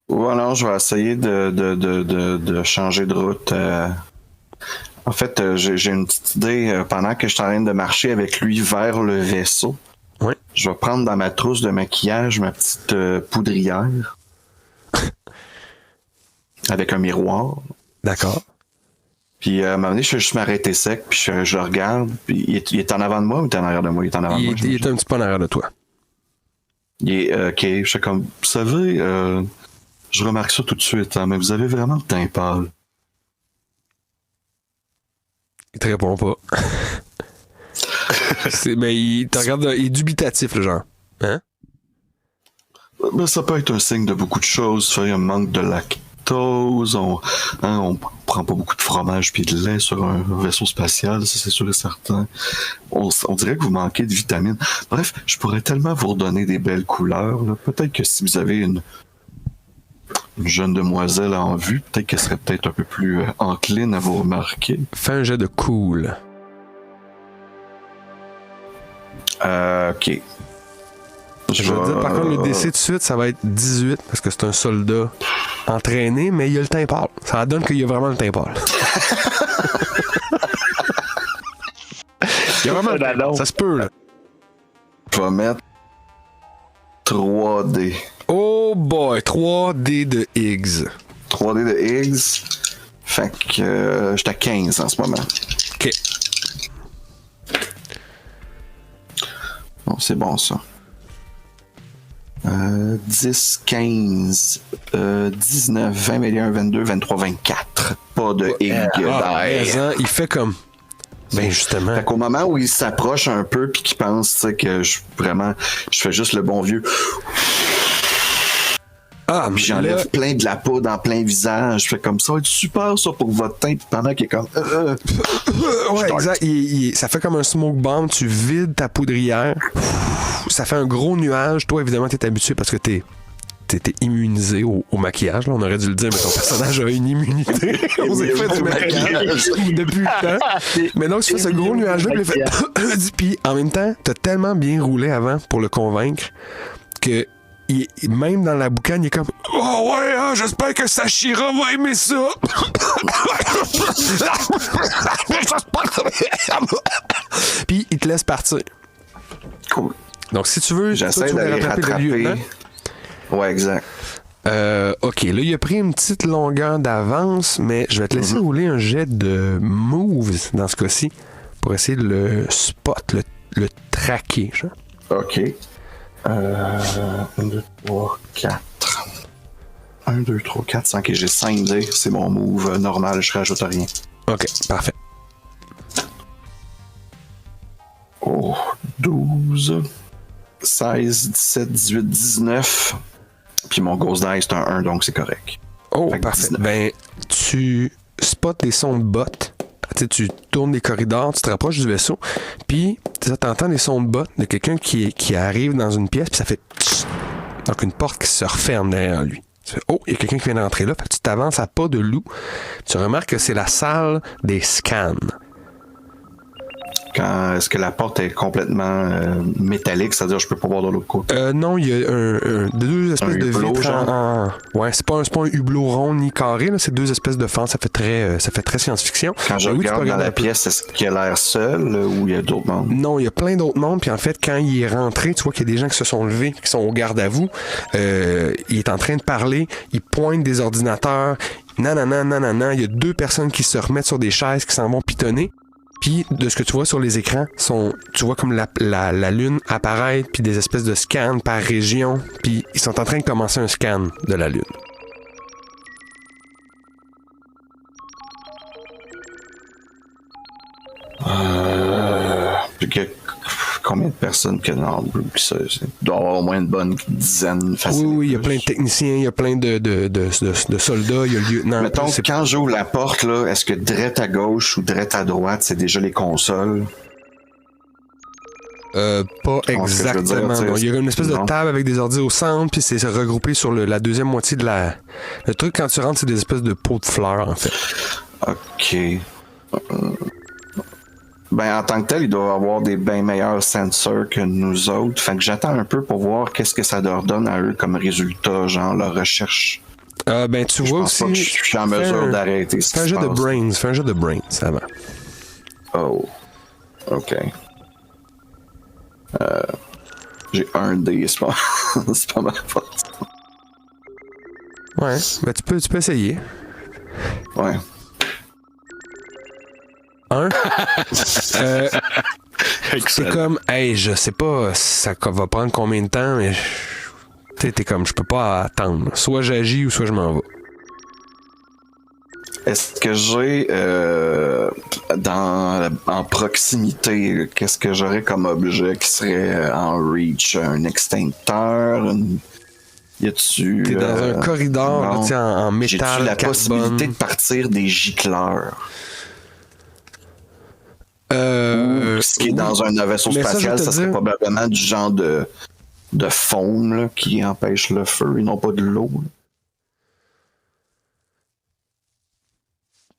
Voilà, je vais essayer de changer de route. En fait, j'ai une petite idée. Pendant que je suis en train de marcher avec lui vers le vaisseau, ouais. Je vais prendre dans ma trousse de maquillage ma petite poudrière avec un miroir. D'accord. Puis à un moment donné, je vais juste m'arrêter sec, puis je le regarde. Puis il est en avant de moi ou il est en arrière de moi? Il est en avant de moi. Il est un petit peu en arrière de toi. Il est OK. Je suis comme, vous savez, je remarque ça tout de suite, hein, mais vous avez vraiment le teint pâle. Il te répond pas. Mais il te regarde, il est dubitatif, le genre. Hein? Ben, ça peut être un signe de beaucoup de choses. Il y a un manque de lactose, on prend pas beaucoup de fromage puis de lait sur un vaisseau spatial, ça c'est sûr et certain. On dirait que vous manquez de vitamines. Bref, je pourrais tellement vous redonner des belles couleurs. Là. Peut-être que si vous avez une jeune demoiselle en vue, peut-être qu'elle serait peut-être un peu plus encline à vous remarquer. Fais un jet de cool. OK. Je veux dire, par contre, le DC tout de suite, ça va être 18 parce que c'est un soldat entraîné, mais il a le teint pâle. Ça donne qu'il y a vraiment le teint pâle. Il y a vraiment le teint pâle. Ça se peut, là. Je vais mettre 3D. Oh boy, 3D de Higgs. 3D de Higgs. Fait que j'étais à 15 en ce moment. OK. Bon, c'est bon, ça. 10, 15, 19, 20, 21, 22, 23, 24. Pas de hic d'air. Il fait comme... Ben justement. Fait qu'au moment où il s'approche un peu puis qu'il pense que je fais juste le bon vieux. Ah, puis j'enlève plein de la poudre en plein visage. Je fais comme ça, va être super ça pour votre teint. Puis pendant qu'il est comme. Ouais, exact. Ça fait comme un smoke bomb. Tu vides ta poudrière. Ça fait un gros nuage. Toi, évidemment, t'es habitué parce que t'es immunisé au maquillage. Là. On aurait dû le dire, mais ton personnage a une immunité aux effets du maquillage depuis le temps. Mais donc, tu fais ce gros nuage-là, puis en même temps, t'as tellement bien roulé avant pour le convaincre que même dans la boucane, il est comme « Oh ouais, hein, j'espère que Sashira va aimer ça! » Puis il te laisse partir. Cool. Donc, si tu veux, j'essaie d'aller rattraper le lieutenant. Ouais, exact. OK, là, il a pris une petite longueur d'avance, mais je vais te laisser rouler un jet de moves dans ce cas-ci pour essayer de le spot, le traquer. Genre. OK. 1, 2, 3, 4. 1, 2, 3, 4, 5 et j'ai 5 dés. C'est mon move normal, je rajoute rien. OK, parfait. Oh, 12, 16, 17, 18, 19. Puis mon Ghost Die, c'est un 1, donc c'est correct. Oh, parfait. 19. Ben, tu spots des sons de bottes. Tu tournes les corridors, tu te rapproches du vaisseau, puis tu entends des sons de bottes de quelqu'un qui arrive dans une pièce, puis ça fait tch, donc une porte qui se referme derrière lui. Tu fais, oh, il y a quelqu'un qui vient d'entrer là, fait que tu t'avances à pas de loup. Tu remarques que c'est la salle des scans. Est-ce que la porte est complètement métallique, c'est-à-dire je peux pas voir de l'autre côté? Non, il y a deux espèces de vitres Ouais, c'est pas un hublot rond ni carré, là, c'est deux espèces de fentes, ça fait très science-fiction. Quand je regarde dans la pièce, est-ce qu'il a l'air seul ou il y a d'autres mondes? Non, il y a plein d'autres mondes, puis en fait, quand il est rentré, tu vois qu'il y a des gens qui se sont levés, qui sont au garde à vous. Il est en train de parler, il pointe des ordinateurs, nanana, il y a deux personnes qui se remettent sur des chaises, qui s'en vont pitonner. Puis, de ce que tu vois sur les écrans, tu vois comme la Lune apparaître, puis des espèces de scans par région, puis ils sont en train de commencer un scan de la Lune. Combien de personnes que non, il doit y avoir au moins une bonne dizaine facilement. Oui, il y a plein de techniciens, il y a plein de soldats, il y a le lieutenant. Mettons, quand j'ouvre la porte, là, est-ce que direct à gauche ou direct à droite, c'est déjà les consoles? Pas exactement. Non. Il y a une espèce de table avec des ordi au centre, puis c'est regroupé sur la deuxième moitié de la... Le truc, quand tu rentres, c'est des espèces de pots de fleurs, en fait. OK. Ben, en tant que tel, il doit avoir des bien meilleurs sensors que nous autres. Fait que j'attends un peu pour voir qu'est-ce que ça leur donne à eux comme résultat, genre leur recherche. Ben, tu vois aussi. Je suis en mesure d'arrêter. Fais un jeu de brains. Fais un jeu de brains avant. Oh. OK. J'ai un dé, c'est pas ma faute. Ouais, ben tu peux essayer. Ouais. C'est comme, hey, je sais pas, ça va prendre combien de temps, mais t'es comme, je peux pas attendre. Soit j'agis ou soit je m'en vais. Est-ce que j'ai en proximité, qu'est-ce que j'aurais comme objet qui serait en reach? Un extincteur? Y-tu... T'es dans un corridor en métal, j'ai-tu la carbone. possibilité de partir des gicleurs? Ce qui est dans un vaisseau spatial, ça serait probablement du genre de foam là, qui empêche le feu et non pas de l'eau.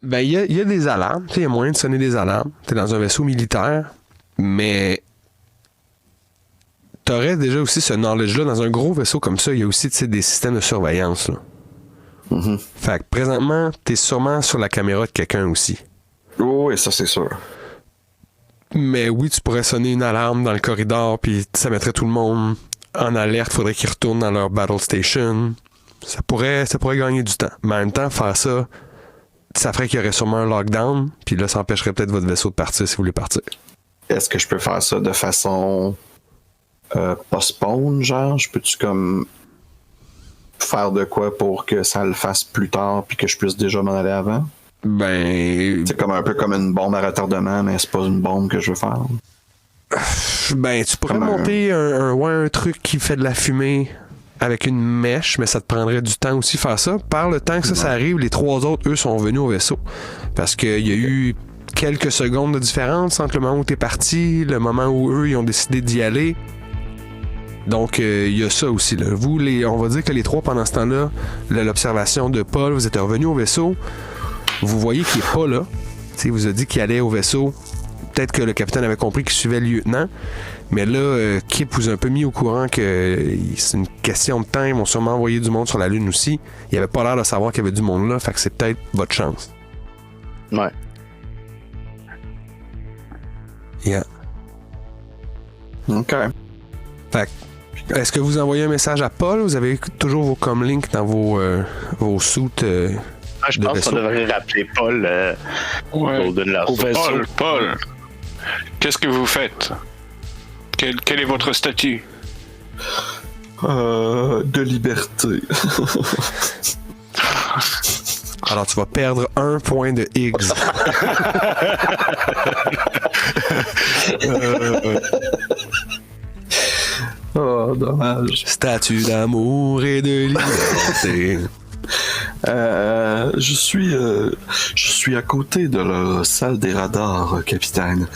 Ben, il y a des alarmes. Il y a moyen de sonner des alarmes. T'es dans un vaisseau militaire, mais t'aurais déjà aussi ce knowledge-là. Dans un gros vaisseau comme ça, il y a aussi des systèmes de surveillance. Là. Mm-hmm. Fait que présentement, t'es sûrement sur la caméra de quelqu'un aussi. Oh, oui, ça c'est sûr. Mais oui, tu pourrais sonner une alarme dans le corridor, puis ça mettrait tout le monde en alerte. Faudrait qu'ils retournent dans leur battle station. Ça pourrait gagner du temps. Mais en même temps, faire ça, ça ferait qu'il y aurait sûrement un lockdown, puis là, ça empêcherait peut-être votre vaisseau de partir si vous voulez partir. Est-ce que je peux faire ça de façon postpone, genre? Je peux-tu comme faire de quoi pour que ça le fasse plus tard puis que je puisse déjà m'en aller avant? Ben, C'est comme un peu comme une bombe à retardement, mais c'est pas une bombe que je veux faire. ben, tu pourrais Comme monter un truc qui fait de la fumée avec une mèche, mais ça te prendrait du temps aussi faire ça. Par le temps que ça arrive, les 3 autres, eux, sont venus au vaisseau. Parce qu'il y a eu quelques secondes de différence entre le moment où t'es parti, le moment où eux, ils ont décidé d'y aller. Donc, il y a ça aussi. Là. Vous, on va dire que les 3, pendant ce temps-là, l'observation de Paul, vous êtes revenus au vaisseau. Vous voyez qu'il n'est pas là. T'sais, il vous a dit qu'il allait au vaisseau. Peut-être que le capitaine avait compris qu'il suivait le lieutenant. Mais là, Kip vous a un peu mis au courant que c'est une question de temps. Ils vont sûrement envoyer du monde sur la Lune aussi. Il avait pas l'air de savoir qu'il y avait du monde là. Fait que c'est peut-être votre chance. Ouais. Yeah. OK. Fait que, est-ce que vous envoyez un message à Paul? Vous avez toujours vos comlinks dans vos suits Je de pense vaisseau? qu'on devrait rappeler Paul Golden Lasso. Au vaisseau. Paul, qu'est-ce que vous faites? Quel est votre statut? De liberté. Alors, tu vas perdre 1 point de Higgs. Oh, dommage. Statue d'amour et de liberté. Je suis à côté de la salle des radars, capitaine.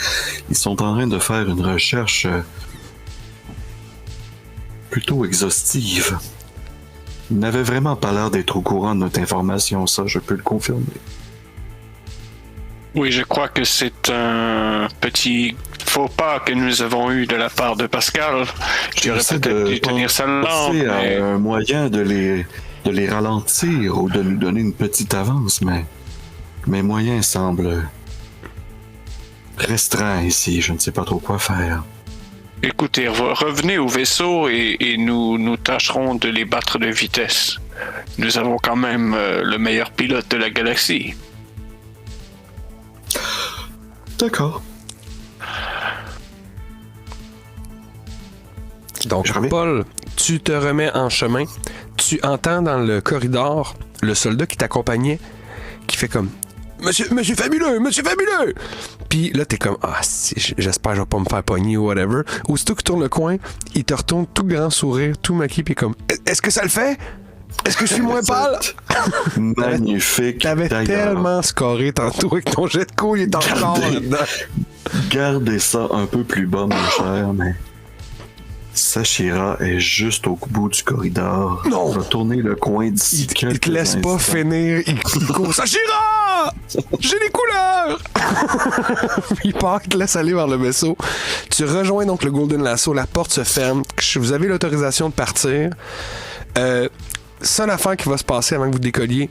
Ils sont en train de faire une recherche plutôt exhaustive. Ils n'avaient vraiment pas l'air d'être au courant de notre information, ça, je peux le confirmer. Oui, je crois que c'est un petit faux pas que nous avons eu de la part de Pascal. J'aurais J'essaie peut-être de dû tenir ça lent, penser mais... à un moyen de les ralentir ou de nous donner une petite avance, mais mes moyens semblent restreints ici. Je ne sais pas trop quoi faire. Écoutez, revenez au vaisseau et nous tâcherons de les battre de vitesse. Nous avons quand même le meilleur pilote de la galaxie. D'accord. Donc, Je reviens. Paul, tu te remets en chemin. Tu entends dans le corridor le soldat qui t'accompagnait qui fait comme Monsieur Fabuleux! Monsieur Fabuleux! Puis là, t'es comme ah, si, j'espère que je vais pas me faire pogner ou whatever. Aussitôt qu'il tourne le coin, il te retourne tout grand sourire, tout maquillé, puis comme est-ce que ça le fait? Est-ce que je suis moins pâle? Magnifique. T'avais D'ailleurs, tellement scoré tantôt avec ton jet de couille, il est encore là-dedans. Gardez ça un peu plus bas, mon cher, mais Sashira est juste au bout du corridor. Non. On va tourner le coin d'ici Il quelques te laisse pas instants. finir. Il court. Sashira! J'ai les couleurs! Il part, il te laisse aller vers le vaisseau. Tu rejoins donc le Golden Lasso. La porte se ferme. Vous avez l'autorisation de partir. Seule affaire qui va se passer avant que vous décolliez.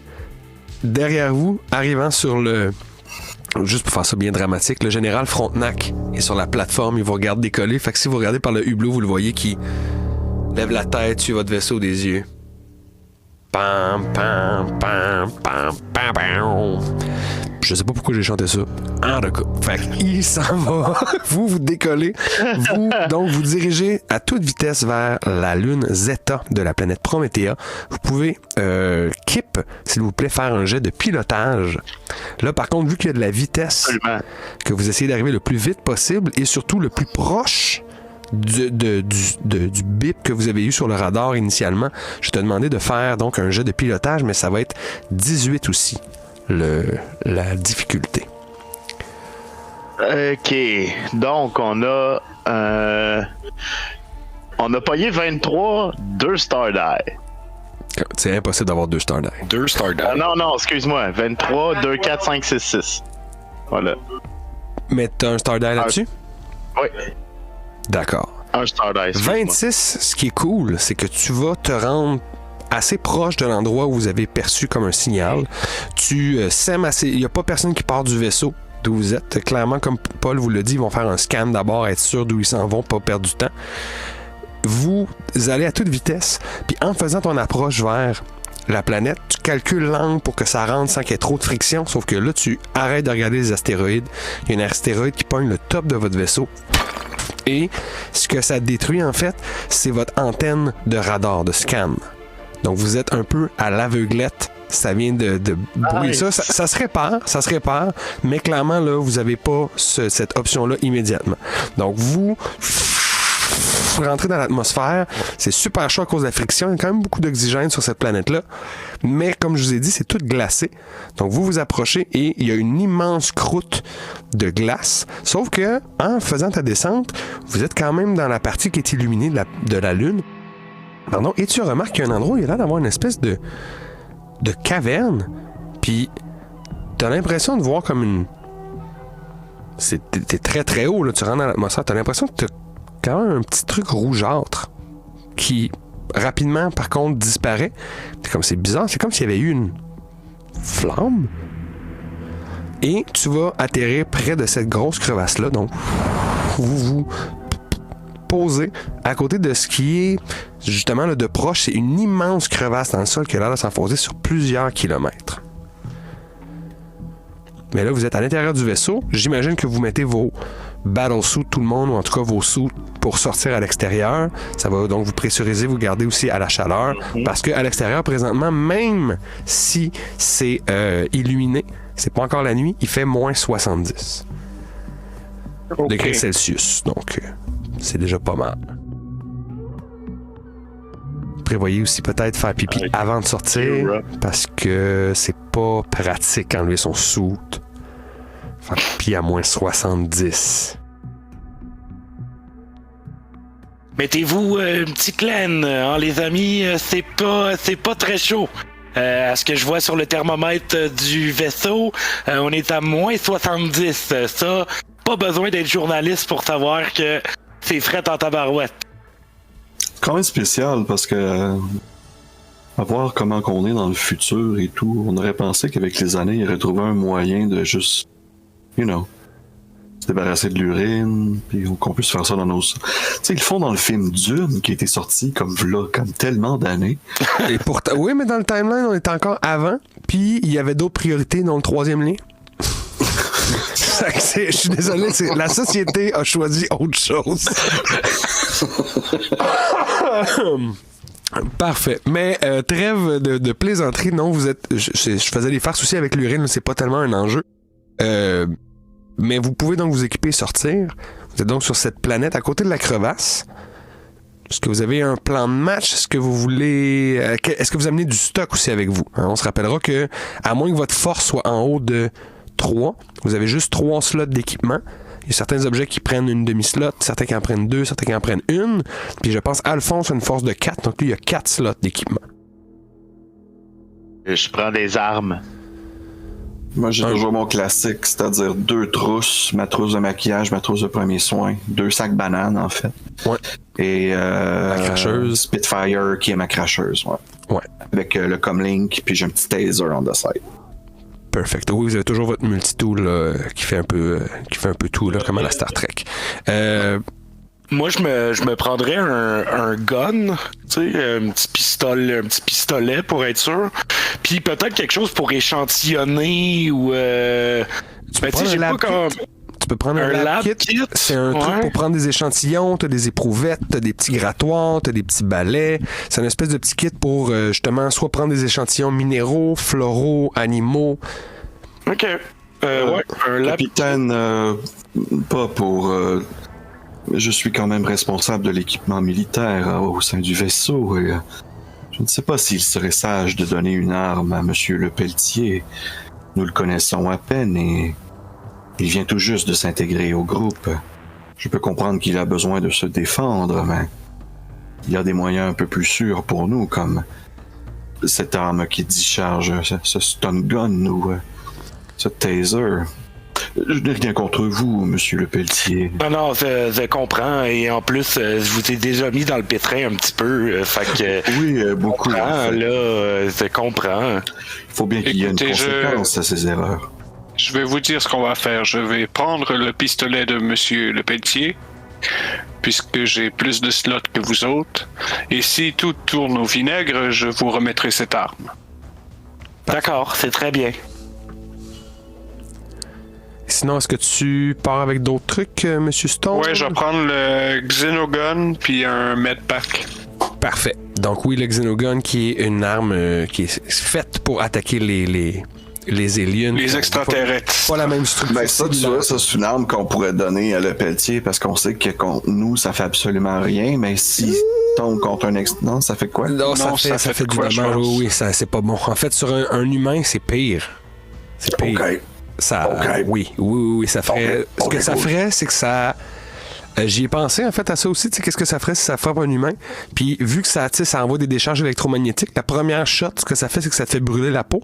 Derrière vous, arrivant sur le... Juste pour faire ça bien dramatique, le général Frontenac est sur la plateforme, il vous regarde décoller. Fait que si vous regardez par le hublot, vous le voyez qui lève la tête, suit votre vaisseau des yeux. Pam, pam, pam, pam, pam, pam. Je sais pas pourquoi j'ai chanté ça. En tout cas, fait qu'il s'en va. Vous décollez. Donc, vous dirigez à toute vitesse vers la lune Zeta de la planète Promethea. Vous pouvez, Kip, s'il vous plaît, faire un jet de pilotage. Là, par contre, vu qu'il y a de la vitesse, Absolument. que vous essayez d'arriver le plus vite possible et surtout le plus proche du bip que vous avez eu sur le radar initialement, je t'ai demandé de faire donc un jet de pilotage, mais ça va être 18 aussi. La difficulté. OK. Donc, on a payé 23, 2 Star Die. C'est impossible d'avoir 2 Star Die. 2 Star Die. Ah, non, excuse-moi. 23, 2, 4, 5, 6, 6. Voilà. Mais t'as un Star Die là-dessus? Oui, D'accord. un Star Die. excuse-moi. 26, ce qui est cool, c'est que tu vas te rendre assez proche de l'endroit où vous avez perçu comme un signal. Tu sèmes assez... Il n'y a pas personne qui part du vaisseau d'où vous êtes. Clairement, comme Paul vous l'a dit, ils vont faire un scan d'abord, être sûr d'où ils s'en vont, pas perdre du temps. Vous allez à toute vitesse, puis en faisant ton approche vers la planète, tu calcules l'angle pour que ça rentre sans qu'il y ait trop de friction, sauf que là, tu arrêtes de regarder les astéroïdes. Il y a un astéroïde qui pogne le top de votre vaisseau. Et ce que ça détruit, en fait, c'est votre antenne de radar, de scan. Donc, vous êtes un peu à l'aveuglette. Ça vient de brûler ça. Ça se répare, mais clairement, là, vous n'avez pas cette option-là immédiatement. Donc, vous rentrez dans l'atmosphère. C'est super chaud à cause de la friction. Il y a quand même beaucoup d'oxygène sur cette planète-là. Mais, comme je vous ai dit, c'est tout glacé. Donc, vous vous approchez et il y a une immense croûte de glace. Sauf que, en faisant ta descente, vous êtes quand même dans la partie qui est illuminée de la Lune. Pardon. Et tu remarques qu'il y a un endroit où il y a l'air d'avoir une espèce de caverne, puis t'as l'impression de voir comme une... T'es très très haut, là, tu rentres dans l'atmosphère, t'as l'impression que t'as quand même un petit truc rougeâtre qui, rapidement, par contre, disparaît. C'est bizarre, c'est comme s'il y avait eu une flamme. Et tu vas atterrir près de cette grosse crevasse-là, donc vous posez à côté de ce qui est justement là, de proche, c'est une immense crevasse dans le sol qui a l'air de s'enfoncer sur plusieurs kilomètres. Mais là, vous êtes à l'intérieur du vaisseau. J'imagine que vous mettez vos battle suits, tout le monde, ou en tout cas vos suits pour sortir à l'extérieur. Ça va donc vous pressuriser, vous garder aussi à la chaleur. Parce qu'à l'extérieur, présentement, même si c'est illuminé, c'est pas encore la nuit, il fait moins 70 degrés Celsius. Donc, c'est déjà pas mal. Prévoyez aussi peut-être faire pipi avant de sortir parce que c'est pas pratique enlever son suit. Faire pipi à moins 70. Mettez-vous une petite laine, hein, les amis, c'est pas très chaud. À ce que je vois sur le thermomètre du vaisseau, on est à moins 70. Ça, pas besoin d'être journaliste pour savoir que c'est fret en tabarouette. Quand même spécial parce que à voir comment qu'on est dans le futur et tout, on aurait pensé qu'avec les années, il aurait trouvé un moyen de juste, se débarrasser de l'urine, puis qu'on puisse faire ça dans nos... Tu sais, ils le font dans le film Dune, qui a été sorti comme tellement d'années. Et pourtant, oui, mais dans le timeline, on était encore avant, puis il y avait d'autres priorités dans le troisième lien. Je suis désolé, la société a choisi autre chose. Parfait. Mais trêve de plaisanterie, non, vous êtes... Je faisais des farces aussi avec l'urine, c'est pas tellement un enjeu. Mais vous pouvez donc vous équiper et sortir. Vous êtes donc sur cette planète à côté de la crevasse. Est-ce que vous avez un plan de match? Est-ce que vous voulez... Est-ce que vous amenez du stock aussi avec vous? On se rappellera que, à moins que votre force soit en haut de 3, vous avez juste 3 slots d'équipement. Il y a certains objets qui prennent une demi-slot, certains qui en prennent 2, certains qui en prennent 1. Puis je pense Alphonse a une force de 4, donc lui, il y a 4 slots d'équipement. Je prends des armes. Moi, j'ai toujours mon classique, c'est-à-dire 2 trousses, ma trousse de maquillage, ma trousse de premiers soins, 2 sacs bananes, en fait. Ouais. Et la cracheuse. Spitfire, qui est ma cracheuse, ouais. Avec le comlink, puis j'ai un petit taser on the side. Perfect. Oui, vous avez toujours votre multitool là, qui fait un peu tout, là, comme à la Star Trek. Moi, je me prendrais un gun, tu sais, un petit pistolet pour être sûr. Puis peut-être quelque chose pour échantillonner ou... Tu peux prendre un lab kit. C'est un truc pour prendre des échantillons. T'as des éprouvettes, t'as des petits grattoirs, t'as des petits balais. C'est une espèce de petit kit pour justement soit prendre des échantillons minéraux, floraux, animaux. OK. Un lab... Capitaine, pas pour... je suis quand même responsable de l'équipement militaire au sein du vaisseau et je ne sais pas s'il serait sage de donner une arme à Monsieur Le Pelletier. Nous le connaissons à peine et il vient tout juste de s'intégrer au groupe. Je peux comprendre qu'il a besoin de se défendre, mais il y a des moyens un peu plus sûrs pour nous, comme cette arme qui discharge, ce stun gun ou ce taser. Je n'ai rien contre vous, Monsieur Le Pelletier. Non, je comprends. Et en plus, je vous ai déjà mis dans le pétrin un petit peu. Fait que, oui, beaucoup. Je comprends. Il faut bien qu'il y ait une conséquence à ces erreurs. Je vais vous dire ce qu'on va faire. Je vais prendre le pistolet de Monsieur Le Pelletier, puisque j'ai plus de slots que vous autres. Et si tout tourne au vinaigre, je vous remettrai cette arme. D'accord, c'est très bien. sinon, est-ce que tu pars avec d'autres trucs, Monsieur Stone? Ouais, je vais prendre le Xenogun puis un medpack. Parfait. Donc oui, le Xenogun qui est une arme qui est faite pour attaquer les aliens. Les extraterrestres. Pas la même structure. Ben ça, tu vois, ça c'est une arme qu'on pourrait donner à Le Pelletier parce qu'on sait que contre nous, ça fait absolument rien, mais si tombe contre un non, ça fait quoi? Non, Non, ça fait du quoi, dommage. je pense? Oui, ça, c'est pas bon. En fait, sur un humain, c'est pire. C'est pire. OK. Ça, Ok. Oui, ça ferait... Ok. Ce que Ok, ça cool. ferait, c'est que ça... j'y ai pensé, en fait, à ça aussi. Tu sais, qu'est-ce que ça ferait si ça frappe un humain? Puis, vu que ça, tu sais, ça envoie des décharges électromagnétiques, la première shot, ce que ça fait, c'est que ça te fait brûler la peau.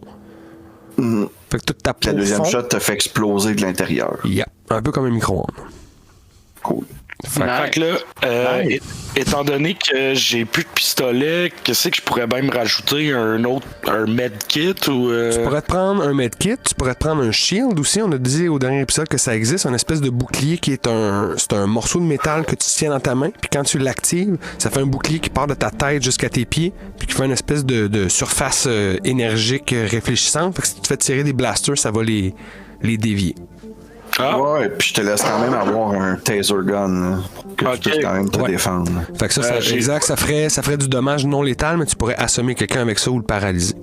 Mhm. Fait que toute ta peau La deuxième fond. shot te fait exploser de l'intérieur. Yeah. Un peu comme un micro-ondes. Cool. Fait que- Fait que là, étant donné que j'ai plus de pistolet, qu'est-ce que je pourrais même rajouter un medkit ou. Tu pourrais te prendre un medkit, tu pourrais te prendre un shield aussi. On a dit au dernier épisode que ça existe, un espèce de bouclier qui est c'est un morceau de métal que tu tiens dans ta main, puis quand tu l'actives, ça fait un bouclier qui part de ta tête jusqu'à tes pieds, puis qui fait une espèce de surface énergique réfléchissante. Fait que si tu te fais tirer des blasters, ça va les dévier. Ah, Ouais, puis je te laisse quand même avoir un taser gun là, pour que Ok. tu puisses quand même te Ouais. défendre. Fait que ça, exact, ça ferait du dommage non létal, mais tu pourrais assommer quelqu'un avec ça ou le paralyser.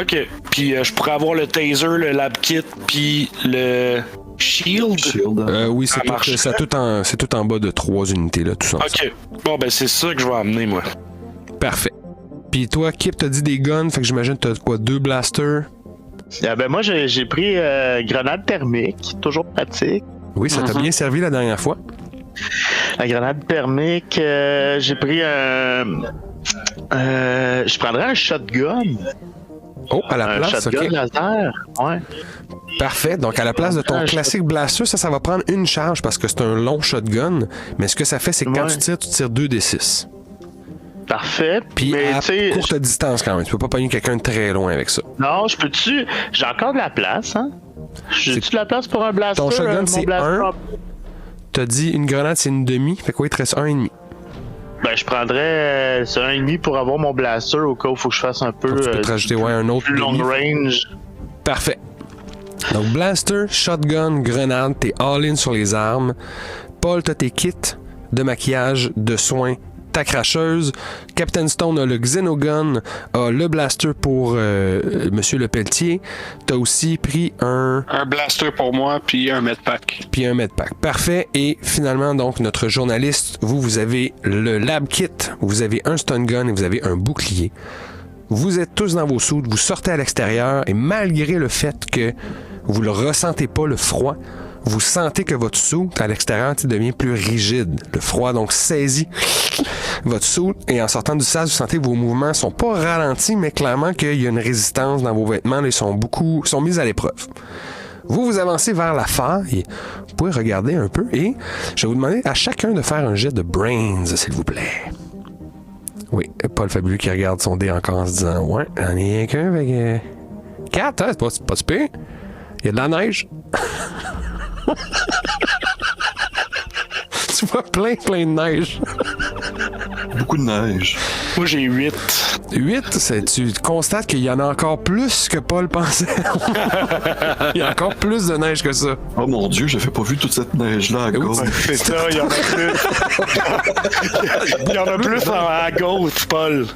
ok. Puis je pourrais avoir le taser, le lab kit, puis le shield. Shield. Oui, Ça marche. c'est tout en bas de 3 unités, là, tout ça. Ok. Bon, ben c'est ça que je vais amener, moi. Parfait. Puis toi, Kip, t'as dit des guns, fait que j'imagine que t'as quoi, 2 blasters? Ben moi, j'ai pris grenade thermique, toujours pratique. Oui, ça t'a bien servi la dernière fois. La grenade thermique, j'ai pris un... je prendrais un shotgun. Oh, à la Un place, shotgun ok. laser, ouais. Parfait. Donc, à la place de ton Un classique blaster, ça va prendre une charge parce que c'est un long shotgun. Mais ce que ça fait, c'est que quand Ouais. tu tires 2d6. Parfait. Puis Mais à tu sais, courte distance quand même. Tu peux pas pogner quelqu'un de très loin avec ça. non, je peux-tu... J'ai encore de la place, hein? J'ai-tu de la place pour un blaster? Ton shotgun, mon c'est blaster? un. T'as dit une grenade, c'est une demi. Fait quoi, il te reste 1,5. Ben, je prendrais c'est un ennemi pour avoir mon blaster au cas où il faut que je fasse un peu Donc, tu peux te rajouter un autre plus long demi. range. Parfait. Donc, blaster, shotgun, grenade, t'es all-in sur les armes. Paul, t'as tes kits de maquillage, de soins, ta cracheuse. Captain Stone a le Xenogun, a le blaster pour Monsieur Le Pelletier. T'as aussi pris un blaster pour moi, puis un medpack. puis un medpack. Parfait. Et finalement, donc, notre journaliste, vous avez le lab kit, vous avez un stun gun et vous avez un bouclier. Vous êtes tous dans vos soutes, vous sortez à l'extérieur et malgré le fait que vous ne ressentez pas le froid, vous sentez que votre soute à l'extérieur devient plus rigide. Le froid donc saisit votre soute et en sortant du sas, vous sentez que vos mouvements sont pas ralentis, mais clairement qu'il y a une résistance dans vos vêtements. Là, ils sont mis à l'épreuve. Vous avancez vers la faille. Vous pouvez regarder un peu et je vais vous demander à chacun de faire un jet de brains, s'il vous plaît. Oui, Paul Fabuleux qui regarde son dé encore en se disant « Ouais, j'en ai qu'un avec... 4, hein? C'est pas super. Il y a de la neige. » Tu vois plein de neige. Beaucoup de neige. Moi, j'ai 8. 8, tu constates qu'il y en a encore plus que Paul pensait. Il y a encore plus de neige que ça. Oh mon Dieu, j'avais pas vu toute cette neige-là à gauche. C'est ça, il y en a plus. Il y en a plus à gauche, Paul.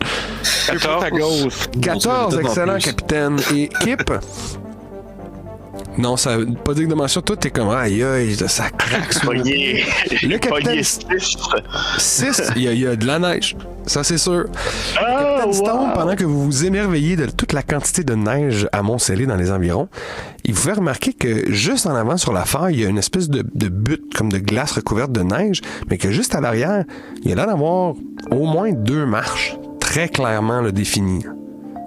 14 à gauche. 14, peut-être en excellent, plus. capitaine. Et Kip? Non, ça veut pas dire que de mention. Toi, t'es comme, aïe, aïe, ça craque. sous le- Pogné. Le capitaine- Pogné 6. 6, il y a de la neige. Ça, c'est sûr. Ah, Captain Stone, wow. pendant que vous vous émerveillez de toute la quantité de neige amoncelée dans les environs, il vous fait remarquer que juste en avant sur la faille, il y a une espèce de butte comme de glace recouverte de neige, mais que juste à l'arrière, il y a l'air d'avoir au moins 2 marches très clairement le définies.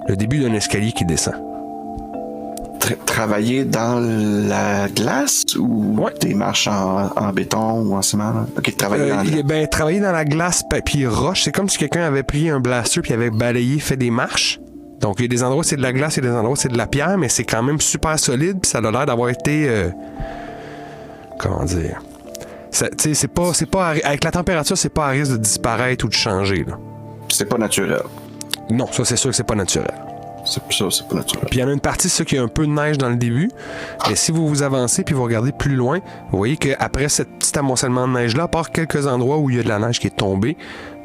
Le début d'un escalier qui descend. Travailler dans la glace ou Ouais. des marches en béton ou en ciment? Là? Ok, travailler dans la glace. Travailler dans la glace papier roche, c'est comme si quelqu'un avait pris un blaster puis avait balayé, fait des marches. Donc, il y a des endroits où c'est de la glace et des endroits où c'est de la pierre, mais c'est quand même super solide puis ça a l'air d'avoir été... comment dire? Ça, c'est pas avec la température, c'est pas à risque de disparaître ou de changer. Là. C'est pas naturel. Non, ça, c'est sûr que c'est pas naturel. c'est pas naturel. Puis il y en a une partie, c'est ça, qui a un peu de neige dans le début. Et si vous vous avancez puis vous regardez plus loin, vous voyez qu'après ce petit amoncellement de neige-là, à part quelques endroits où il y a de la neige qui est tombée,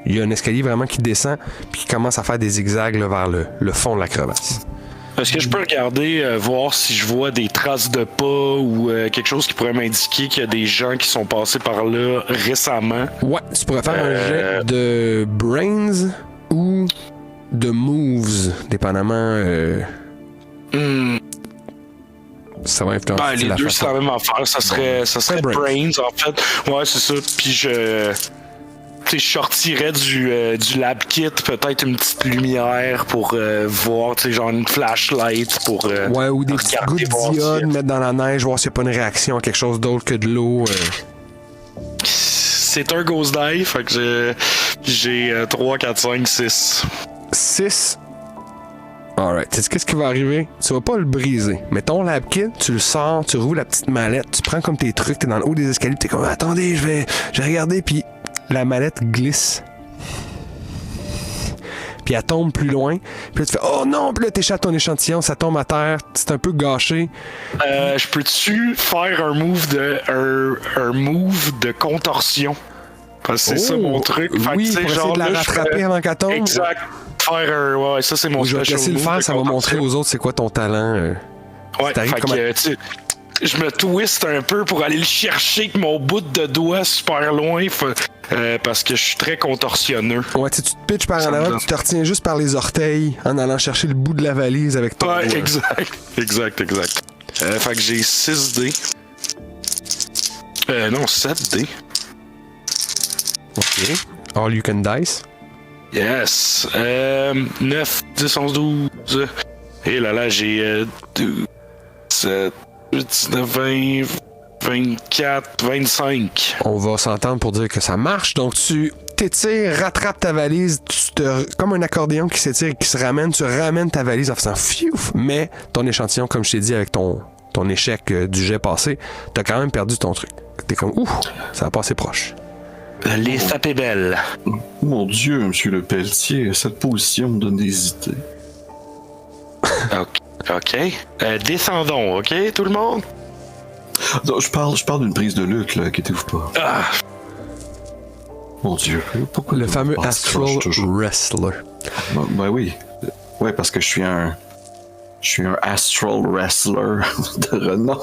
il y a un escalier vraiment qui descend puis qui commence à faire des zigzags là, vers le fond de la crevasse. Est-ce que je peux regarder, voir si je vois des traces de pas ou quelque chose qui pourrait m'indiquer qu'il y a des gens qui sont passés par là récemment? Ouais, tu pourrais faire un jet de Brains ou de Moves, dépendamment. Ça va influencer les deux, c'est la même affaire. Ça serait Brains, en fait. Ouais, c'est ça. Puis je sortirais du lab kit, peut-être une petite lumière pour voir, genre une flashlight pour. Ouais, ou des petits gouttes de diode, mettre dans la neige, voir s'il n'y a pas une réaction à quelque chose d'autre que de l'eau. C'est un Ghost Die, fait que j'ai 3, 4, 5, 6. 6. Alright. Tu sais qu'est-ce qui va arriver? Tu vas pas le briser. Mais ton lab kit, tu le sors, tu rouvres la petite mallette, tu prends comme tes trucs, t'es dans le haut des escaliers, t'es comme attendez, je vais regarder, puis la mallette glisse. Puis elle tombe plus loin. Puis là, tu fais oh non, puis là, t'échappes ton échantillon, ça tombe à terre, c'est un peu gâché. Je peux-tu faire un move de contorsion? Parce que c'est ça mon truc. Fait Oui, que, pour essayer de la rattraper avant qu'elle tombe. Exact. Ouais, ça c'est mon Je vais te laisser le faire, ça va montrer aux autres c'est quoi ton talent. Ouais, fait que, je me twist un peu pour aller le chercher avec mon bout de doigt super loin parce que je suis très contorsionneux. Ouais, tu te pitches par en avant, tu te retiens juste par les orteils en allant chercher le bout de la valise avec ton doigt. Exact. Fait que j'ai 6 dés. Non, 7 dés. Ok. All you can dice. Yes. 9, 10, 11, 12. Et là, j'ai 12, 7, 19, 20, 24, 25. On va s'entendre pour dire que ça marche. Donc, tu t'étires, rattrapes ta valise, comme un accordéon qui s'étire et qui se ramène, tu ramènes ta valise en faisant fiouf. Mais ton échantillon, comme je t'ai dit avec ton échec du jet passé, t'as quand même perdu ton truc. T'es comme, ouf, ça a passé proche. Les sapés belles. Mon Dieu, monsieur le Pelletier, cette position me donne des idées. OK. Descendons, OK, tout le monde? Non, je parle d'une prise de lutte, là, inquiétez-vous pas. Ah. Mon Dieu, pourquoi le fameux Astral Wrestler. Ben oui. Ouais, parce que je suis un Astral Wrestler de renom.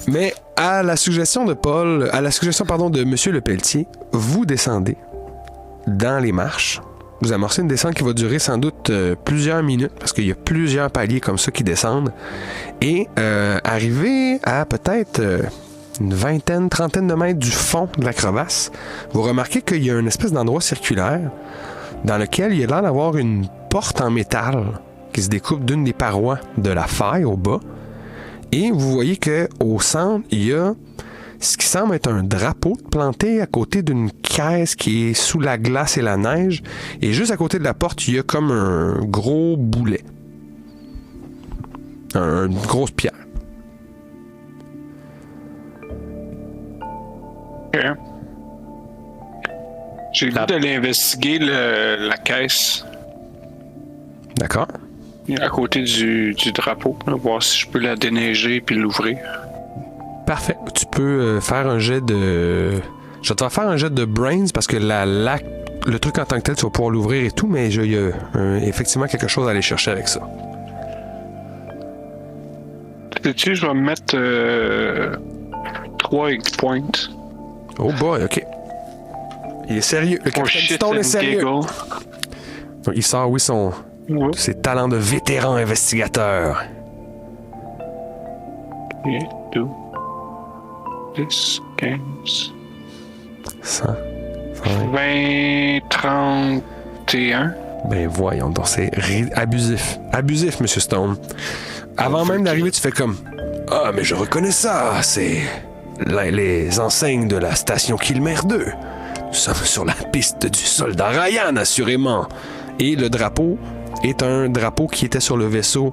Mais à la suggestion de Monsieur Le Pelletier, vous descendez dans les marches. Vous amorcez une descente qui va durer sans doute plusieurs minutes, parce qu'il y a plusieurs paliers comme ça qui descendent. Et arrivé à peut-être une vingtaine, trentaine de mètres du fond de la crevasse, vous remarquez qu'il y a une espèce d'endroit circulaire dans lequel il y a l'air d'avoir une porte en métal qui se découpe d'une des parois de la faille au bas. Et vous voyez qu'au centre, il y a ce qui semble être un drapeau planté à côté d'une caisse qui est sous la glace et la neige. Et juste à côté de la porte, il y a comme un gros boulet. Une grosse pierre. OK. J'ai le goût d'aller investiguer la caisse. D'accord. À côté du drapeau, là, voir si je peux la déneiger puis l'ouvrir. Parfait. Tu peux faire un jet de... Je vais te faire un jet de Brains parce que le truc en tant que tel, tu vas pouvoir l'ouvrir et tout, mais il y a effectivement quelque chose à aller chercher avec ça. Sais-tu, je vais me mettre 3 hit points. Oh boy, OK. Il est sérieux. Le capitaine Stone est sérieux. Donc, il sort, oui, ses talents de vétéran investigateur. 2, 10, 15... 100, 20, 31. Ben voyons donc, c'est abusif. Abusif, Monsieur Stone. Avant même d'arriver, tu fais comme... Ah, mais je reconnais ça, c'est... les enseignes de la station Kilmer 2. Nous sommes sur la piste du soldat Ryan, assurément. Et le drapeau est un drapeau qui était sur le vaisseau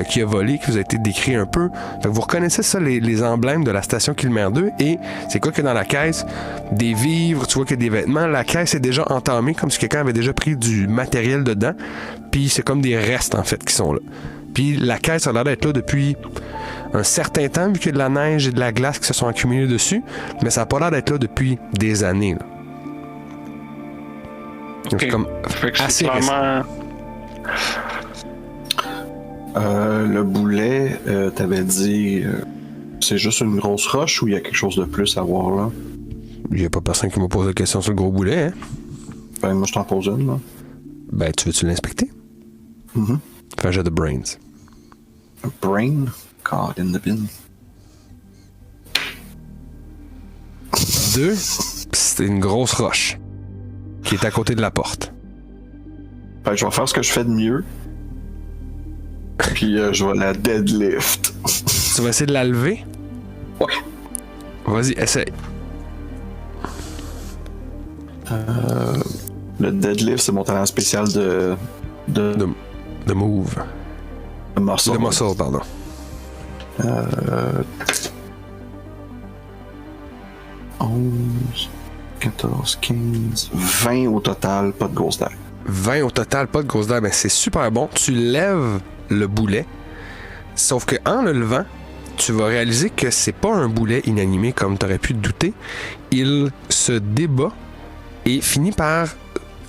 qui a volé, qui vous a été décrit un peu. Fait que vous reconnaissez ça, les emblèmes de la station Kilmer 2, et c'est quoi que dans la caisse? Des vivres, tu vois qu'il y a des vêtements. La caisse est déjà entamée, comme si quelqu'un avait déjà pris du matériel dedans, puis c'est comme des restes, en fait, qui sont là. Puis la caisse a l'air d'être là depuis un certain temps, vu qu'il y a de la neige et de la glace qui se sont accumulées dessus, mais ça n'a pas l'air d'être là depuis des années. Là. Donc, c'est comme assez récent. Le boulet, t'avais dit, c'est juste une grosse roche ou il y a quelque chose de plus à voir là? Il n'y a pas personne qui m'a posé la question sur le gros boulet, hein? Ben, moi, je t'en pose une, là. Ben, tu veux-tu l'inspecter? Fais un jet de brains. Brain? God in the bin. 2, c'est une grosse roche qui est à côté de la porte. Ben, je vais faire ce que je fais de mieux. Puis je vais la deadlift. Tu vas essayer de la lever? Ouais. Vas-y, essaye. Le deadlift, c'est mon talent spécial de move. De muscle. De muscle, pardon. 11, 14, 15, 20 au total, pas de grosse dague. 20 au total, pas de grosse dague. Ben, c'est super bon. Tu lèves le boulet, sauf que en le levant, tu vas réaliser que c'est pas un boulet inanimé comme tu aurais pu te douter. Il se débat et finit par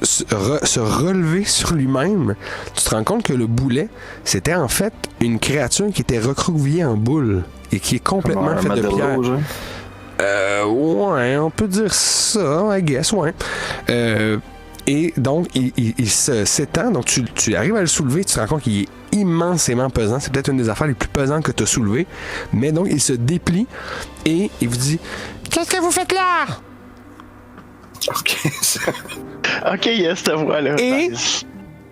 se relever sur lui-même. Tu te rends compte que le boulet, c'était en fait une créature qui était recroquevillée en boule et qui est complètement faite de pierre. Ouais, on peut dire ça, I guess, ouais. Et donc, il s'étend, donc tu arrives à le soulever, tu te rends compte qu'il est immensément pesant. C'est peut-être une des affaires les plus pesantes que tu as soulevées. Mais donc, il se déplie et il vous dit « Qu'est-ce que vous faites là? » Ok. Ok, yes, te voilà. Et Nice.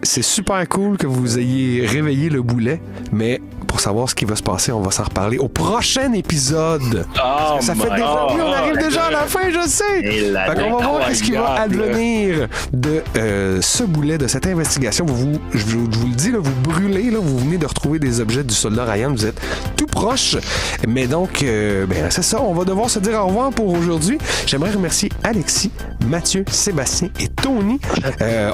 c'est super cool que vous ayez réveillé le boulet, mais pour savoir ce qui va se passer, on va s'en reparler au prochain épisode. Parce que ça fait déjà... Oui, on arrive déjà à la fin, je sais! Fait qu'on va voir ce qui va advenir de ce boulet, de cette investigation. Je vous le dis, là, vous brûlez, là, vous venez de retrouver des objets du soldat Ryan, vous êtes tout proche. Mais donc, ben, c'est ça, on va devoir se dire au revoir pour aujourd'hui. J'aimerais remercier Alexis, Mathieu, Sébastien et Tony.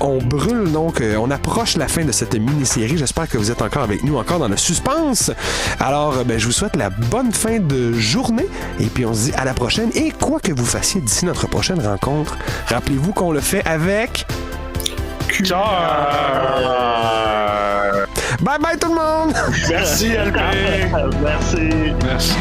On brûle donc, on approche la fin de cette mini-série. J'espère que vous êtes encore avec nous, encore dans le suspense. Alors, ben, je vous souhaite la bonne fin de journée et puis on se dit à la prochaine. Et quoi que vous fassiez d'ici notre prochaine rencontre, rappelez-vous qu'on le fait avec... Ciao! Bye bye tout le monde! Merci, LP! Merci. Merci.